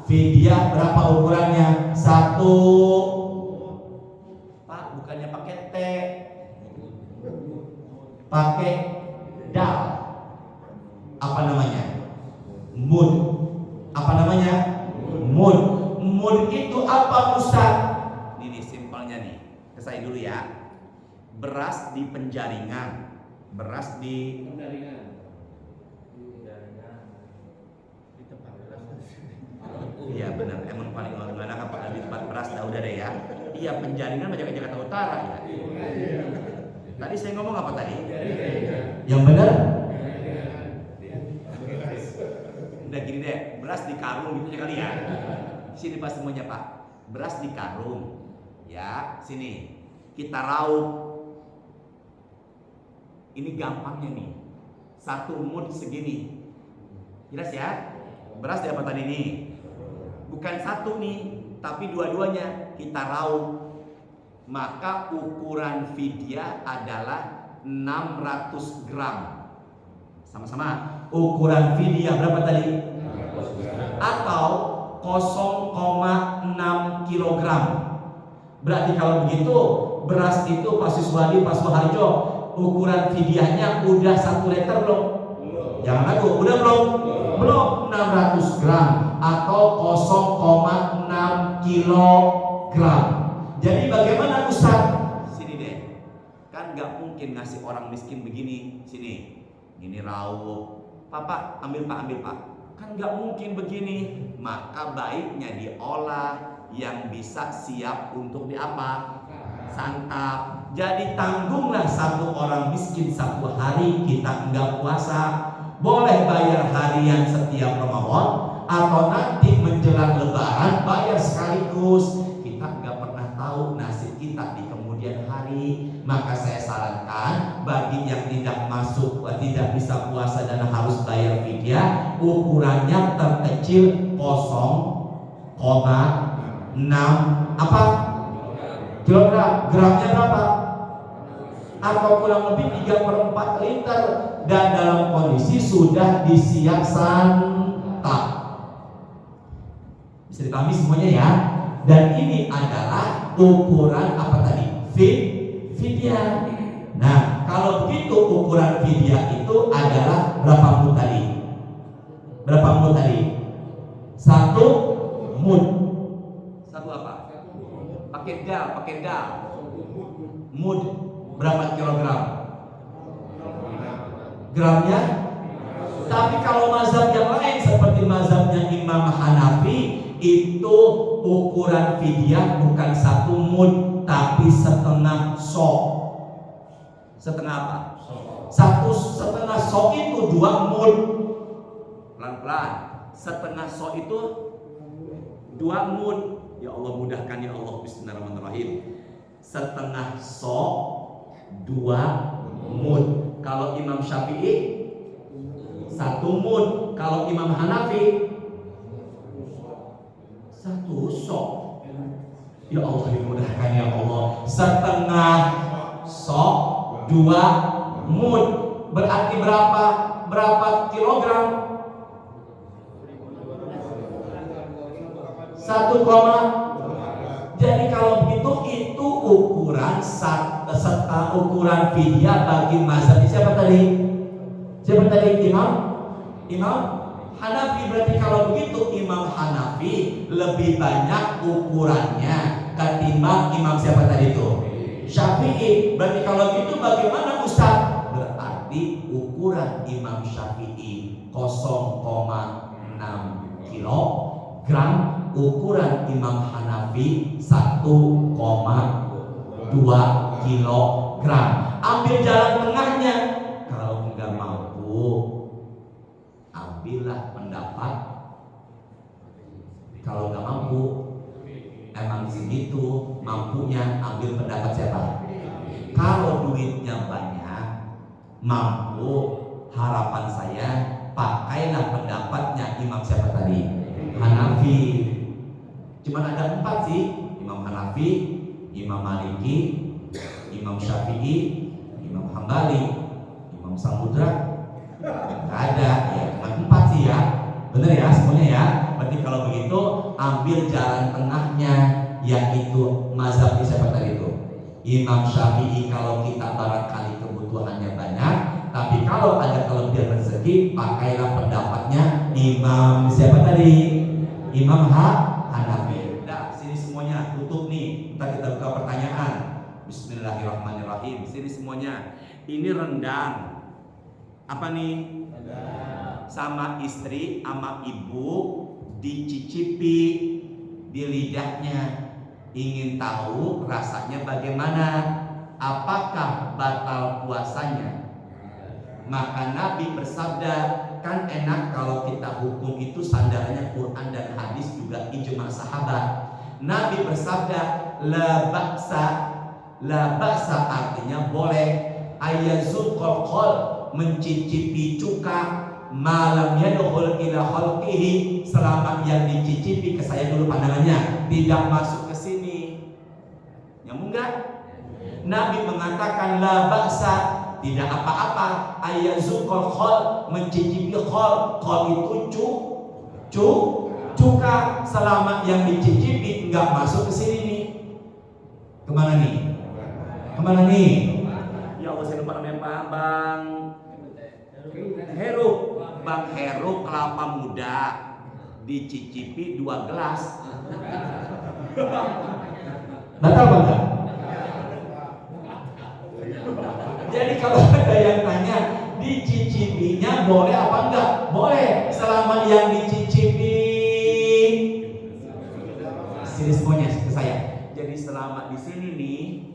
Fidyah berapa ukurannya? 1. Pak, bukannya pakai T, pakai dal. Apa namanya? Mud. Apa namanya? Mud. Mud itu apa Ustaz? Ini simpelnya nih. Saya dulu ya. Beras di penjaringan. Beras di iya benar, emang paling mana apa di tempat beras dah udah deh ya. Iya, penjaringan macam Jakarta Utara ya. Tadi saya ngomong apa tadi? Yang benar? Udah gini deh, beras di karung gitu kali ya. Sini Pak semuanya Pak. Beras di karung. Ya, sini. Kita raup. Ini gampangnya nih. 1 mud segini. Jelas ya? Beras di apa tadi nih? Bukan 1 nih, tapi dua-duanya kita raup. Maka ukuran fidyah adalah 600 gram. Sama-sama. Ukuran fidyah berapa tadi? Atau 0,6 kilogram. Berarti kalau begitu beras itu Pak Siswadi, Pak Suharjo, ukuran fidyahnya udah 1 liter belum? Jangan ragu, udah belum? Belum. 600 gram atau 0,6 kilogram. Jadi bagaimana Ustaz? Sini deh. Kan gak mungkin ngasih orang miskin begini. Sini. Ini raup. Papa, ambil Pak. Kan gak mungkin begini. Maka baiknya diolah yang bisa siap untuk di apa? Santap. Jadi tanggunglah 1 orang miskin 1 hari kita enggak puasa. Boleh bayar harian setiap Ramadan, atau nanti menjelang Lebaran bayar sekaligus. Kita enggak pernah tahu nasib kita di kemudian hari. Maka saya sarankan bagi yang tidak bisa puasa dan harus bayar fidyah, ukurannya terkecil 0,6 apa? Kilogram. Gramnya berapa? Atau kurang lebih 3/4 liter, dan dalam kondisi sudah disiap santap. Bisa dipahami semuanya ya? Dan ini adalah ukuran apa tadi? Fidyah. Nah, kalau begitu ukuran fidyah itu adalah berapa mud tadi? Berapa mud tadi? 1 mud. 1 apa? Pakai dal. Mud berapa kilogram? Gramnya? Tapi kalau mazhab yang lain seperti mazhabnya Imam Hanafi, itu ukuran fidyah bukan 1 mud, tapi setengah sok. Setengah apa? 1/2 sok itu 2 mud. Pelan-pelan. Setengah sok itu 2 mud. Ya Allah, mudahkan ya Allah. Bismillahirrahmanirrahim. Setengah sok 2 mud. Kalau Imam Syafi'i 1 mud. Kalau Imam Hanafi 1 sok. Ya Allah, dimudahkan ya Allah. Setengah sok 2 mud. Berarti berapa kilogram? 1, jadi kalau begitu itu ukuran fidyah bagi mazhab siapa tadi? Imam Hanafi. Berarti kalau begitu Imam Hanafi lebih banyak ukurannya ketimbang Imam siapa tadi itu? Syafi'i. Berarti kalau gitu bagaimana Ustaz? Berarti ukuran Imam Syafi'i 0,6 kilogram, ukuran Imam Hanafi 1,2 kilogram. Ambil jalan tengahnya. Kalau enggak mampu, ambillah pendapat. Kalau enggak mampu, emang segitu mampunya, ambil pendapat siapa? Kalau duitnya banyak, mampu, harapan saya pakailah pendapatnya Imam siapa tadi? Hanafi. Cuman ada 4 sih, Imam Hanafi, Imam Maliki, Imam Syafi'i, Imam Hambali, Imam Samudra. Gak ada, ya cuma 4 sih ya. Bener ya semuanya ya. Berarti kalau begitu ambil jalan tengahnya, yaitu mazhab siapa tadi itu? Imam Syafi'i. Kalau kita barangkali kebutuhannya banyak, tapi kalau ada kelebihan rezeki, pakailah pendapatnya Imam siapa tadi? Imam Hanafi. Nah, sini semuanya tutup nih. Ntar kita buka pertanyaan. Bismillahirrahmanirrahim. Sini semuanya. Ini rendang. Apa nih? Sama istri, sama ibu dicicipi di lidahnya. Ingin tahu rasanya bagaimana? Apakah batal puasanya? Maka Nabi bersabda, kan enak kalau kita hukum itu sandarannya Quran dan hadis juga ijma sahabat. Nabi bersabda, la ba'sa artinya boleh, ayazul qalqal mencicipi cuka, malam yadkhul ila khalqihi, selama yang dicicipi, ke saya dulu pandangannya, tidak masuk ke sini. Nyambung enggak? Nabi mengatakan la ba'sa, tidak apa-apa, ayazul qalqal mencicipi khol itu cuka, selama yang dicicipi enggak masuk ke sini nih. Kemana nih? Ya Allah, saya lupa namanya Bang Heru. Bang Heru kelapa muda dicicipi 2 gelas. Batal enggak? Jadi kalau ada yang tanya, dicicipinya boleh apa enggak? Boleh, selama yang dicicipi. Sini semuanya ke saya. Jadi selama di sini nih,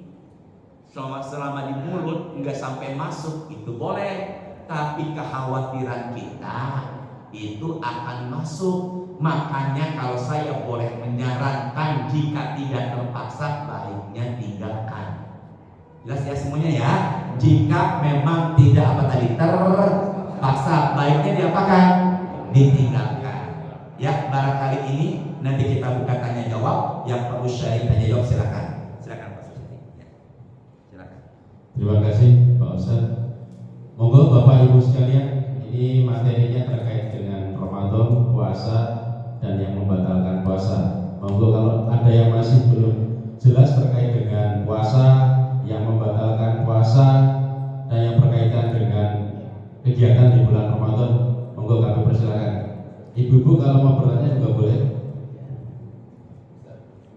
selama di mulut enggak sampai masuk, itu boleh. Tapi kekhawatiran kita itu akan masuk. Makanya kalau saya boleh menyarankan, jika tidak terpaksa, baiknya tinggalkan. Jelas ya semuanya ya. Jika memang tidak terpaksa, baiknya diapakan? Ditinggalkan. Ya, barangkali ini nanti kita buka tanya jawab. Yang perlu sharing tanya jawab silakan Pak Ustaz. Ya. Silakan. Terima kasih Pak Ustaz. Monggo Bapak Ibu sekalian, ini materinya terkait dengan Ramadan, puasa, dan yang membatalkan puasa. Monggo kalau ada yang masih belum jelas terkait dengan puasa, yang membatalkan puasa, dan yang berkaitan dengan kegiatan di bulan Ramadan, monggo kami persilakan. Ibu-ibu kalau mau bertanya juga boleh.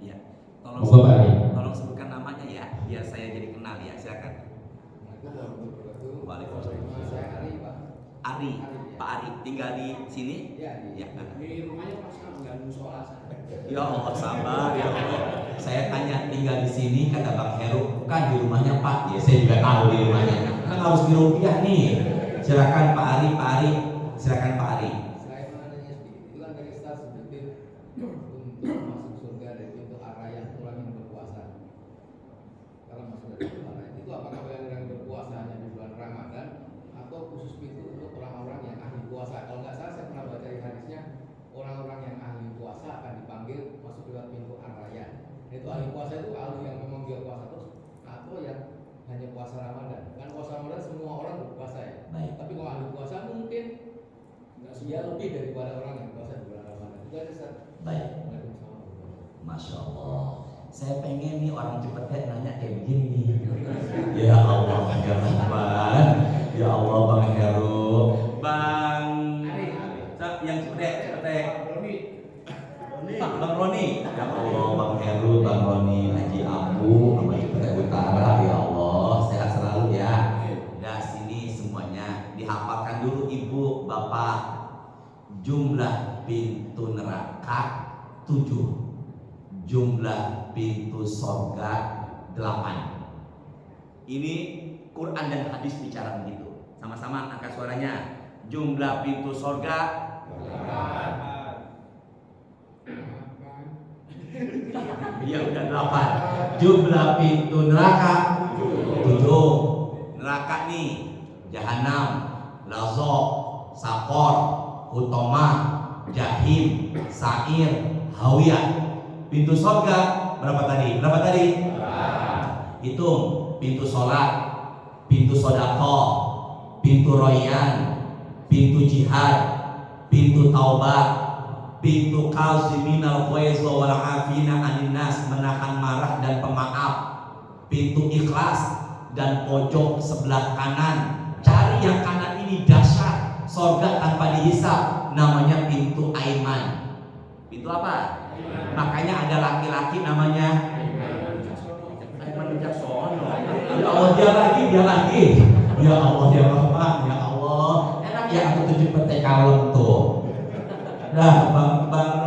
Ya, monggo Pak Ari. Tolong sebutkan namanya ya, biar saya jadi kenal ya. Silakan. Waalaikumsalam. Ari, Pak Ari, tinggal di sini? Ya. Di rumahnya pas enggak musola. Ya Allah, sabar ya Allah. Saya tanya tinggal di sini, kata Bang Heru, kan di rumahnya Pak. Ya saya juga tahu di rumahnya. Kan harus di rupiah nih. Silakan Pak Ari, silakan Pak Ari. Saya menanya sedikit, itu kan dari Ustaz subjektif untuk masuk surga dari pintu arah yang orang yang berpuasa. Kalau masuk dari pintu arah itu, apakah yang berpuasa hanya di bulan Ramadan atau khusus pintu untuk orang-orang yang ahli puasa? Kalau nggak salah saya pernah baca di hadisnya, orang-orang yang ahli puasa akan dipanggil masuk lewat pintu araya. Itu ahli puasa itu ahli yang memang dia puasa terus atau yang hanya puasa Ramadan? Kan puasa Ramadan semua orang berpuasa ya. Baik. Tapi kalau ahli puasa mungkin nggak semua Saya pengen nih orang Cipete nanya kayak begini nih. Ya Allah, ya Rahman. Ya Allah, Bang Heru, Bang yang Cipete. Bang Roni. Ya Allah, Bang Heru, Bang Roni, Haji Abu, sama Cipete Utara. Ya Allah, sehat selalu ya. Nah, sini semuanya dihafalkan dulu Ibu, Bapak. Jumlah pintu neraka 7, jumlah pintu sorga 8. Ini Quran dan hadis bicara begitu. Sama-sama angkat suaranya. Jumlah pintu sorga 8. Ya udah 8. Jumlah pintu neraka 7. Neraka nih Jahanam, Lazok, Sakor, Utama, Jahim, Sa'ir, Hawiyah. Pintu sorga berapa tadi? Hitung. Pintu sholat, pintu sodakoh, pintu royan, pintu jihad, pintu taubat, pintu kaziminal ghaiz wal afina 'anil nas, menahan marah dan pemaaf, pintu ikhlas, dan pojok sebelah kanan. Cari yang kanan ini dahsyat. Sorga tanpa dihisap, namanya pintu Aiman. Pintu apa? Makanya ada laki-laki namanya Aiman Wicaksono. Ya Allah, dia lagi. Ya Allah, ya Rahman, ya Allah. Enak ya aku tujuh pete kalem tuh. Nah, Bang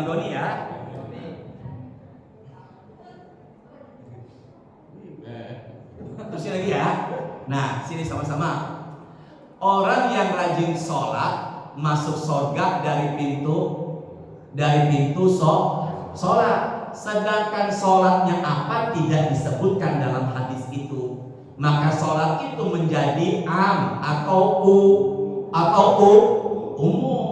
Doni ya. Terusin lagi ya. Nah, sini sama-sama. Orang yang rajin sholat masuk surga dari pintu sholat. Sedangkan sholatnya apa tidak disebutkan dalam hadis itu. Maka sholat itu menjadi am atau umum.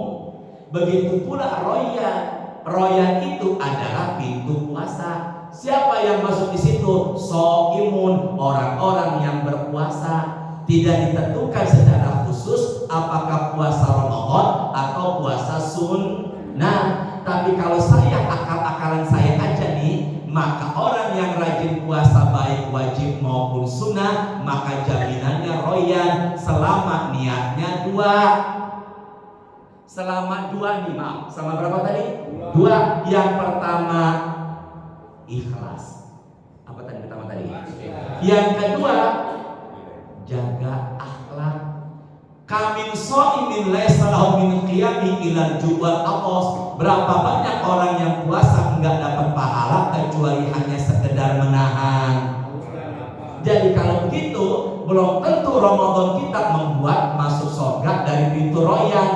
Begitu pula royan. Royan itu adalah pintu puasa. Siapa yang masuk di situ? Shoimun, orang-orang yang berpuasa. Tidak ditentukan secara khusus apakah puasa Ramadan atau puasa sunnah. Tapi kalau saya akal-akalan saya aja nih, maka orang yang rajin puasa baik wajib maupun sunnah, maka jaminannya royan selama niatnya 2. Selama 2 nih, maaf. Sama berapa tadi? 2. Yang pertama ikhlas. Apa tadi pertama tadi? Yang kedua jaga akhlak. Kamin shaimin laisa lahu min qiyami ilal juwal atos. Berapa banyak orang yang puasa enggak dapat pahala kecuali hanya sekedar menahan. Jadi kalau begitu belum tentu Ramadan kita membuat masuk surga dari pintu royan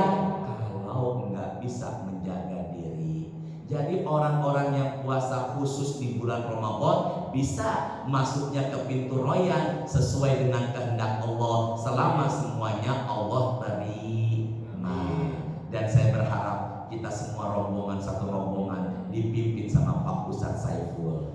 kalau enggak bisa menjaga diri. Jadi orang-orang yang puasa khusus di bulan Ramadan bisa masuknya ke pintu royan sesuai dengan kehendak Allah selama semuanya Allah terima. Dan saya berharap kita semua rombongan, satu rombongan dipimpin sama Pak Ustadz Saiful.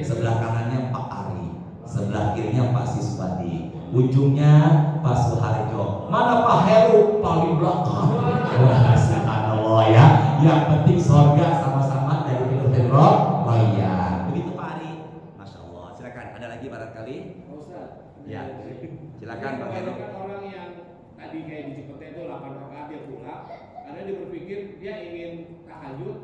Sebelah kanannya Pak Ari, sebelah kirinya Pak Siswadi, ujungnya Pak Suharjo. Mana Pak Heru? Paling belakang. Wah, subhanallah ya. Yang penting surga sama-sama dari pintu royan. Begitu Pak Ari. Masya Allah. Silakan. Ada lagi barangkali? Pak Ustaz. Ya. Silakan Pak Heru. Kebanyakan orang yang tadi kayak di Cipete itu 8 rakaat dia pulang, karena dia berpikir dia ingin tahajud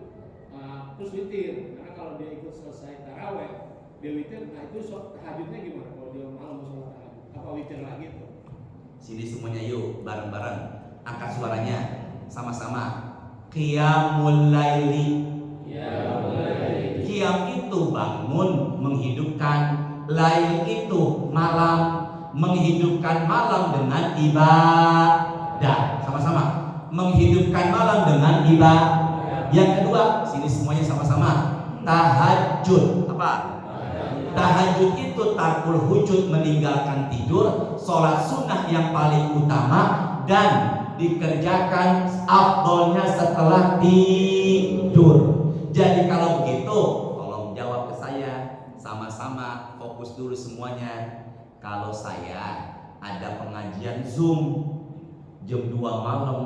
terus witir. Karena kalau dia ikut selesai taraweh, dia witir, nah itu tahajudnya gimana? Kalau dia malam sholat tahajud, apa witir lagi tuh? Sini semuanya yuk bareng-bareng. Angkat suaranya sama-sama. Qiyamul laili. Qiyam itu bangun, menghidupkan. Lail itu malam, menghidupkan malam dengan ibadah. Sama-sama. Menghidupkan malam dengan ibadah. Yang kedua, sini semuanya sama-sama. Tahajud. Apa? Tahajud itu tarkul hujud, meninggalkan tidur, sholat sunnah yang paling utama, dan dikerjakan afdolnya setelah tidur. Jadi kalau begitu, tolong jawab ke saya, sama-sama fokus dulu semuanya. Kalau saya ada pengajian Zoom jam 2 malam,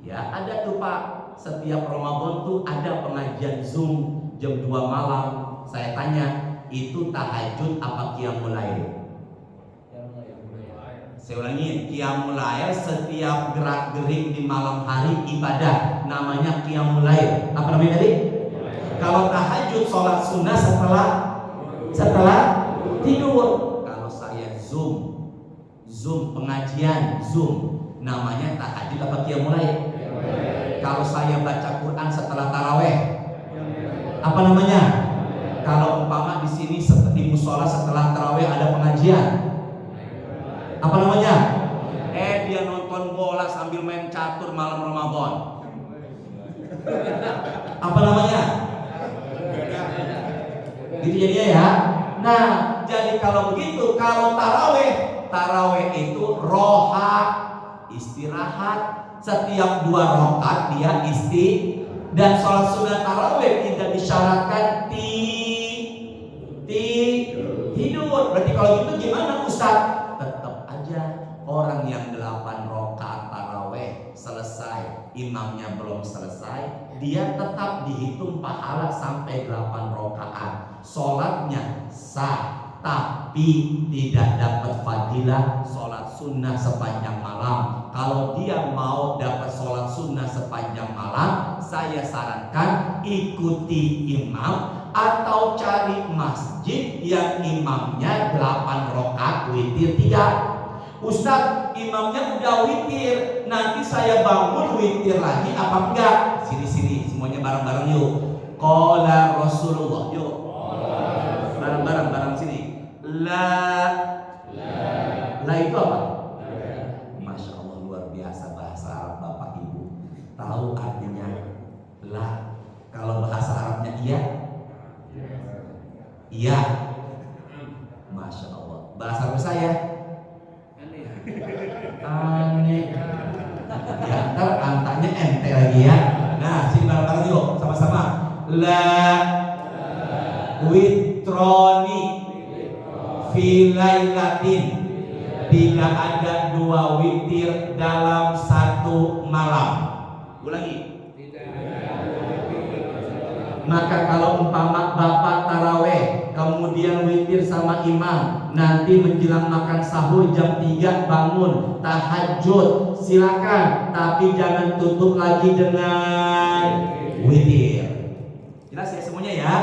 ya ada tuh Pak, setiap Ramadan tuh ada pengajian Zoom jam 2 malam. Saya tanya, itu tahajud apa qiyamul lail? Saya ulangi, qiyamul lail setiap gerak-gerik di malam hari ibadah, namanya qiyamul lail. Apa namanya tadi? Kalau tahajud sholat sunnah setelah tidur. Kalau saya Zoom pengajian Zoom, namanya tahajud apa qiyamul lail? Kalau saya baca Quran setelah taraweh, apa namanya? Kalau umpama di sini di musola setelah taraweh ada pengajian, apa namanya? Dia nonton bola sambil main catur malam Ramadan, apa namanya? Gitu jadinya ya. Nah, jadi kalau begitu, kalau taraweh itu roha, istirahat. Setiap 2 rakaat dia dan sholat sunnah taraweh tidak disyaratkan tidur. Berarti kalau gitu gimana Ustaz? Tetap aja orang yang 8 rakaat taraweh selesai, imamnya belum selesai, dia tetap dihitung pahala sampai 8 rakaat. Sholatnya sah, tapi tidak dapat fadilah sholat sunnah sepanjang malam. Kalau dia mau dapat sholat sunnah sepanjang malam, saya sarankan ikuti imam atau cari masjid yang imamnya 8 rakaat witir 3. Ustaz, imamnya udah witir, nanti saya bangun witir lagi apa enggak? Sini semuanya bareng-bareng yuk. Qala Rasulullah, yuk. Bareng sini. La itu apa? Masya Allah, luar biasa bahasa Arab Bapak Ibu. Tahu artinya la. Kalau bahasa Arabnya iya. Masya Allah. Bahasa Arab saya aneh. Ya, ntar antanya ente lagi ya. Nah, sini bareng-bareng yuk, sama-sama. La witroni filailatin, tidak ada 2 witir dalam 1 malam. Ulangi. Maka kalau umpama bapak taraweh kemudian witir sama imam, nanti menjelang makan sahur jam 3 bangun tahajud, silakan, tapi jangan tutup lagi dengan witir. Jelas ya semuanya ya.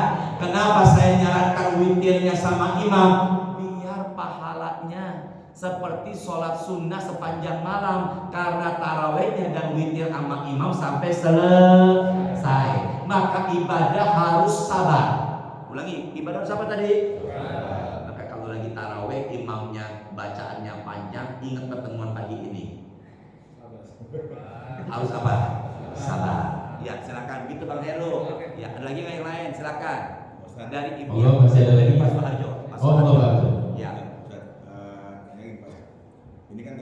Kenapa saya nyarankan witirnya sama imam? Biar pahalanya seperti sholat sunnah sepanjang malam, karena tarawehnya dan witir sama imam sampai selesai. Maka ibadah harus sabar. Ulangi, ibadah harus apa tadi? Maka kalau lagi taraweh imamnya bacaannya panjang, ingat pertemuan pagi ini. Harus apa? Sabar. Ya, silakan. Gitu Bang Heru. Ya, ada lagi yang lain? Silakan. Dari ibu. Allah, masih ada lagi Pak Harjo. Ya. Ini kan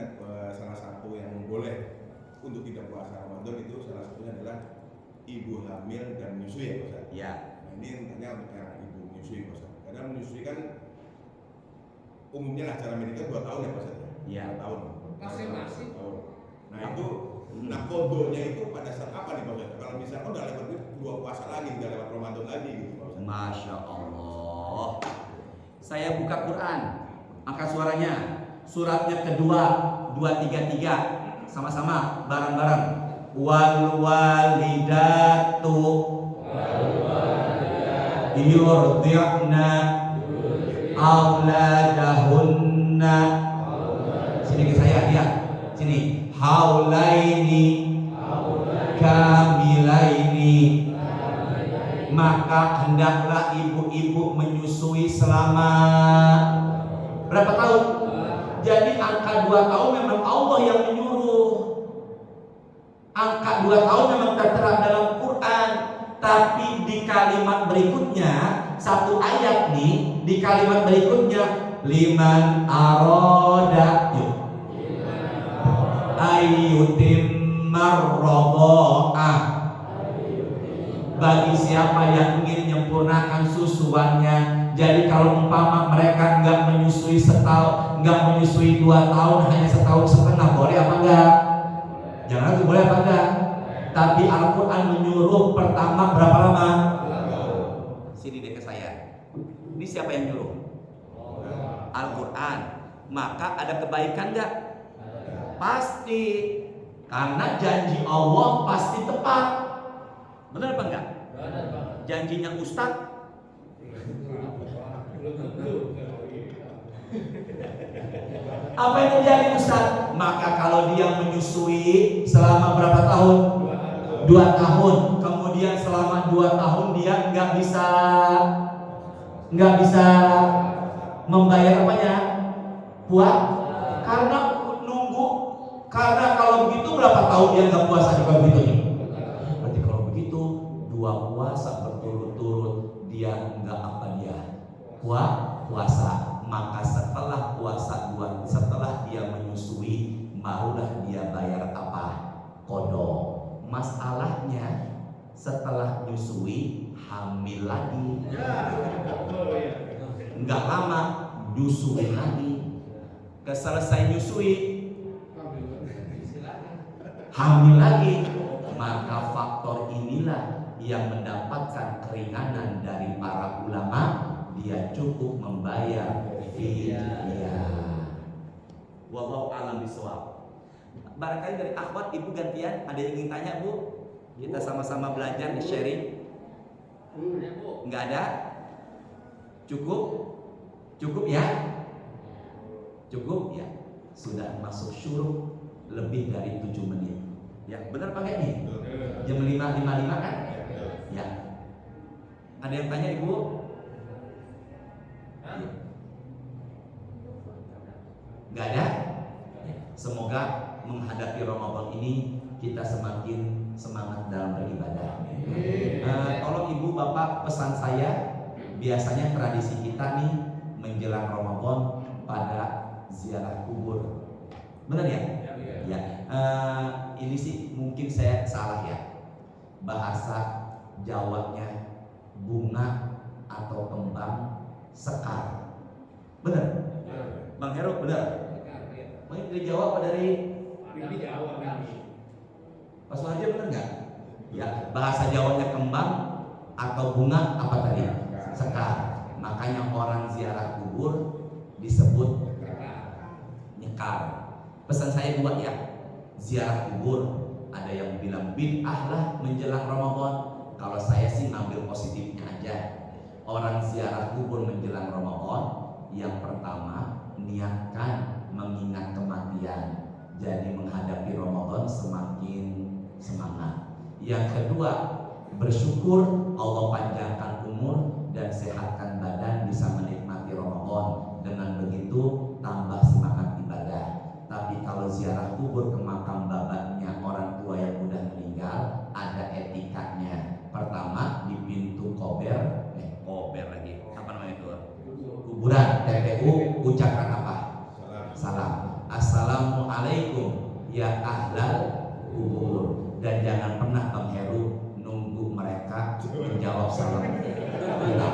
salah satu yang boleh untuk tidak puasa Ramadan itu salah satunya adalah ibu hamil dan menyusui ya Pak. Ya. Nah, ini tanya untuk yang ibu menyusui Pak. Karena menyusui kan umumnya lah cara mediknya 2 tahun ya Pak. Ya. 2 tahun. Masing-masing. Nah itu, kodonya itu pada saat apa nih Pak? Kalau misalnya udah lewat 2 puasa lagi, udah lewat Ramadan lagi gitu Pak. Masya Allah. Saya buka Quran, angkat suaranya. Suratnya kedua 233, sama-sama bareng-bareng. Wal walidatu yurdi'na auladahunna. Sini ke saya, lihat. Sini. Haulaini kamilaini. Maka hendaklah ibu-ibu menyusui selama berapa tahun? Jadi angka 2 tahun memang Allah yang menyuruh. Angka 2 tahun memang tertera dalam Quran. Tapi di kalimat berikutnya, satu ayat nih, di kalimat berikutnya, liman aroda ayyutimmar radha'ah, bagi siapa yang ingin menyempurnakan susuannya. Jadi kalau umpama mereka enggak menyusui setahun, enggak menyusui 2 tahun, hanya 1,5 tahun, boleh apa enggak? Jangan itu boleh apa enggak? Tapi Al-Quran menyuruh pertama berapa lama? sini deh ke saya. Ini siapa yang nyuruh? Al-Quran. Maka ada kebaikan nggak? Pasti. Karena janji Allah pasti tepat. Benar apa enggak? Janjinya Ustadz apa yang terjadi Ustadz? Maka kalau dia menyusui selama berapa tahun? 2 tahun. Kemudian selama 2 tahun dia nggak bisa membayar apanya? Karena nunggu. Karena kalau begitu berapa tahun dia nggak puasa di kalau begitu nih? Berarti kalau begitu 2 puasa berturut-turut dia nggak apa dia? Puasa. Maka setelah puasa 2, setelah dia menyusui, barulah dia bayar apa? Qadha. Masalahnya setelah nyusui hamil lagi. Enggak lama nyusui lagi. Keselesai nyusui hamil lagi. Maka faktor inilah yang mendapatkan keringanan dari para ulama. Dia cukup membayar fidyah. Wallahu a'lam bishawab. Barangkali dari akhwat ibu gantian ada yang ingin tanya bu? Kita sama-sama belajar di sharing. Enggak ada? Cukup ya? Cukup ya? Sudah masuk syuruk lebih dari 7 menit. Ya, benar pakai nih? Jam 5.55 kan? Ya. Ada yang tanya ibu? Gak ada? Semoga menghadapi Ramadan ini kita semakin semangat dalam beribadah. Tolong ibu bapak pesan saya, biasanya tradisi kita nih menjelang Ramadan pada ziarah kubur. Benar ya? Ya. Ini sih mungkin saya salah ya. Bahasa Jawanya bunga atau kembang sekar. Benar? Bang Heru benar? Mungkin dari Jawa apa dari? Jawa. Pak Suharjo benar nggak? Ya, bahasa Jawanya kembang atau bunga apa tadi? Sekar. Makanya orang ziarah kubur disebut nyekar. Pesan saya buat ya, ziarah kubur ada yang bilang bid'ah lah menjelang Ramadan. Kalau saya sih ngambil positifnya aja. Orang ziarah kubur menjelang Ramadan, yang pertama niatkan mengingat kematian, jadi menghadapi Ramadan semakin semangat. Yang kedua, bersyukur Allah panjangkan umur dan sehatkan badan bisa menikmati Ramadan. Dengan begitu tambah semangat ibadah. Tapi kalau ziarah kubur ke makam bapaknya orang tua yang udah meninggal, ada etikanya. Pertama di pintu kober lagi, apa namanya itu? Kuburan, TPU, ucapkan apa? Salam. Assalamualaikum ya ahlal kubur. Dan jangan pernah Bang Heru nunggu mereka menjawab salam kita ya.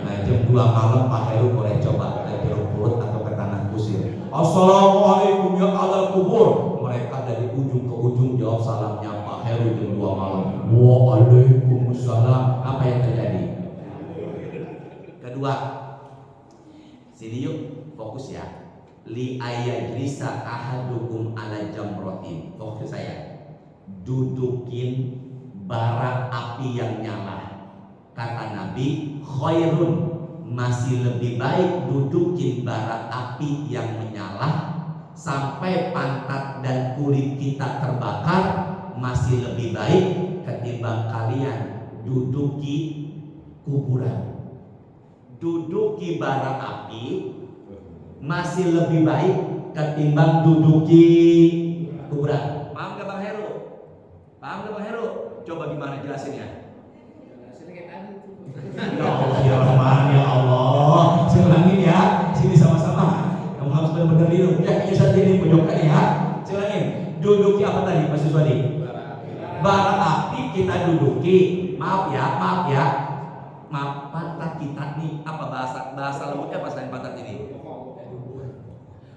Nah jam 2 malam Pak Heru boleh coba ke perut atau ke tanah kusir. Assalamualaikum ya ahlal kubur. Mereka dari ujung ke ujung jawab salamnya Pak Heru jam 2 malam. Waalaikumsalam. Apa yang terjadi? Kedua, sini yuk fokus ya. Li ayajlisa ahadukum ala jamrotin. Fokus saya. Dudukin bara api yang nyala. Kata Nabi, khairun, masih lebih baik dudukin bara api yang menyala sampai pantat dan kulit kita terbakar, masih lebih baik ketimbang kalian duduki kuburan. Duduki bara api masih lebih baik ketimbang duduki kuburan. Paham gak Bang Heru? Paham gak Bang Heru? Coba gimana jelasinnya? Ya Allah, ya Rahman, ya Allah. Saya ulangin ya, sini sama-sama. Kamu harus benar-benar minum. Ya, kayaknya saat ini pojokkan ya. Saya ulangin. Duduki apa tadi Mas Yuswadi? Bara api kita duduki. Maaf ya. Maaf, pantat kita nih apa bahasa lembutnya apa selain pantat ini?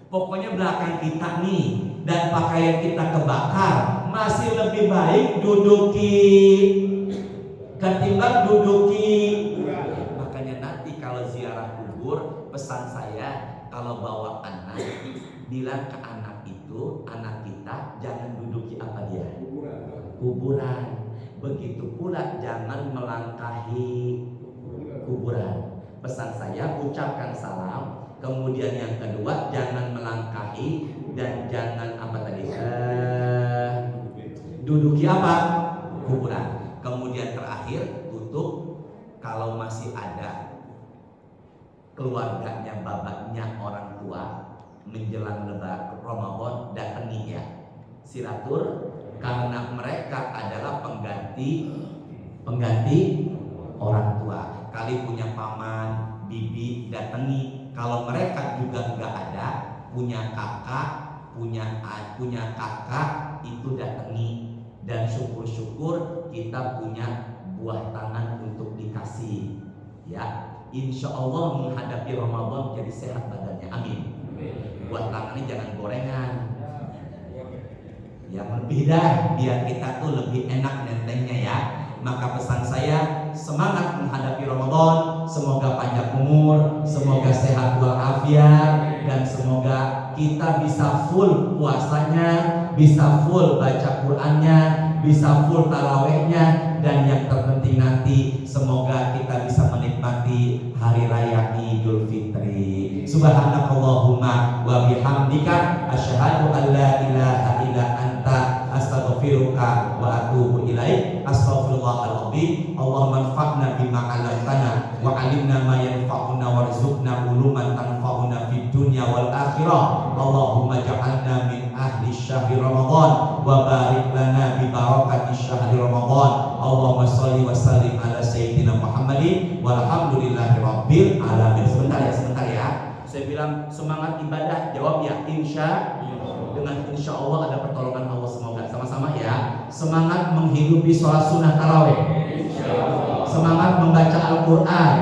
Pokoknya belakang kita nih dan pakaian kita kebakar, masih lebih baik duduki ketimbang duduki kubur, pesan saya kalau bawa anak, bilang ke anak itu, anak kita jangan duduki apa dia? Kuburan. Begitu pula jangan melangkahi kuburan. Pesan saya, ucapkan salam. Kemudian yang kedua, jangan melangkahi dan jangan apa tadi? Duduki apa? Kuburan. Kemudian terakhir, tutup. Kalau masih ada keluarganya, babaknya, orang tua menjelang lebaran Ramadan, datangi ya. Silatur, karena mereka adalah pengganti orang tua. Kali punya paman, bibi, datangi. Kalau mereka juga nggak ada, punya kakak, punya kakak, itu datangi. Dan syukur-syukur kita punya buah tangan untuk dikasih. Ya, insya Allah menghadapi Ramadan jadi sehat badannya. Amin. Buah tangannya jangan gorengan. Yang lebih dah, biar kita tuh lebih enak nentengnya ya. Maka pesan saya, semangat menghadapi Ramadan. Semoga panjang umur, semoga sehat walafiat, dan semoga kita bisa full puasanya, bisa full baca Qur'annya, bisa full tarawehnya, dan yang terpenting nanti semoga kita bisa menikmati hari raya Idul Fitri. Subhanakallahumma wa bihamdika asyhadu an la ilaha illa anta astaghfiruka wa atubu ilaik. Astaghfirullahaladzim. Allahumma anfa'na bima 'allamtana wa 'allimna ma yanfa'una warzuqna uluman tanfa'una fid dunya wal akhirah. Allahumma ja'alna min ahli syahri Ramadan wa barik lana bi barakati syahri Ramadan. Allahumma shalli wa sallim ala sayyidina Muhammadin walhamdulillahi rabbil alamin. Sebentar ya. Saya bilang semangat ibadah, jawab ya insya. Dengan insya Allah ada pertolongan Allah, semoga sama-sama ya. Semangat menghidupi sholat sunnah taraweh, semangat membaca Al-Quran,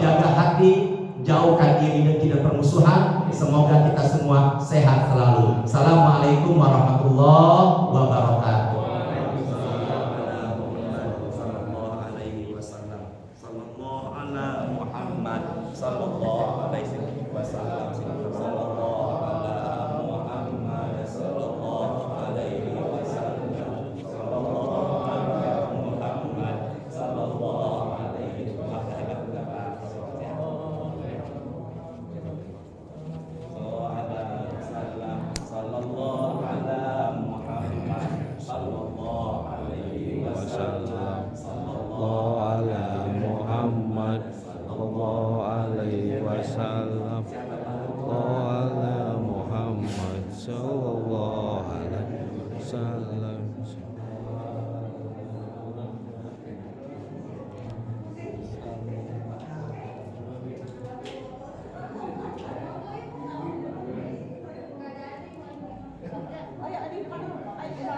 jaga hati, jauhkan diri dan tidak permusuhan. Semoga kita semua sehat selalu. Assalamualaikum warahmatullahi wabarakatuh. Sallallahu alaihi wasallam.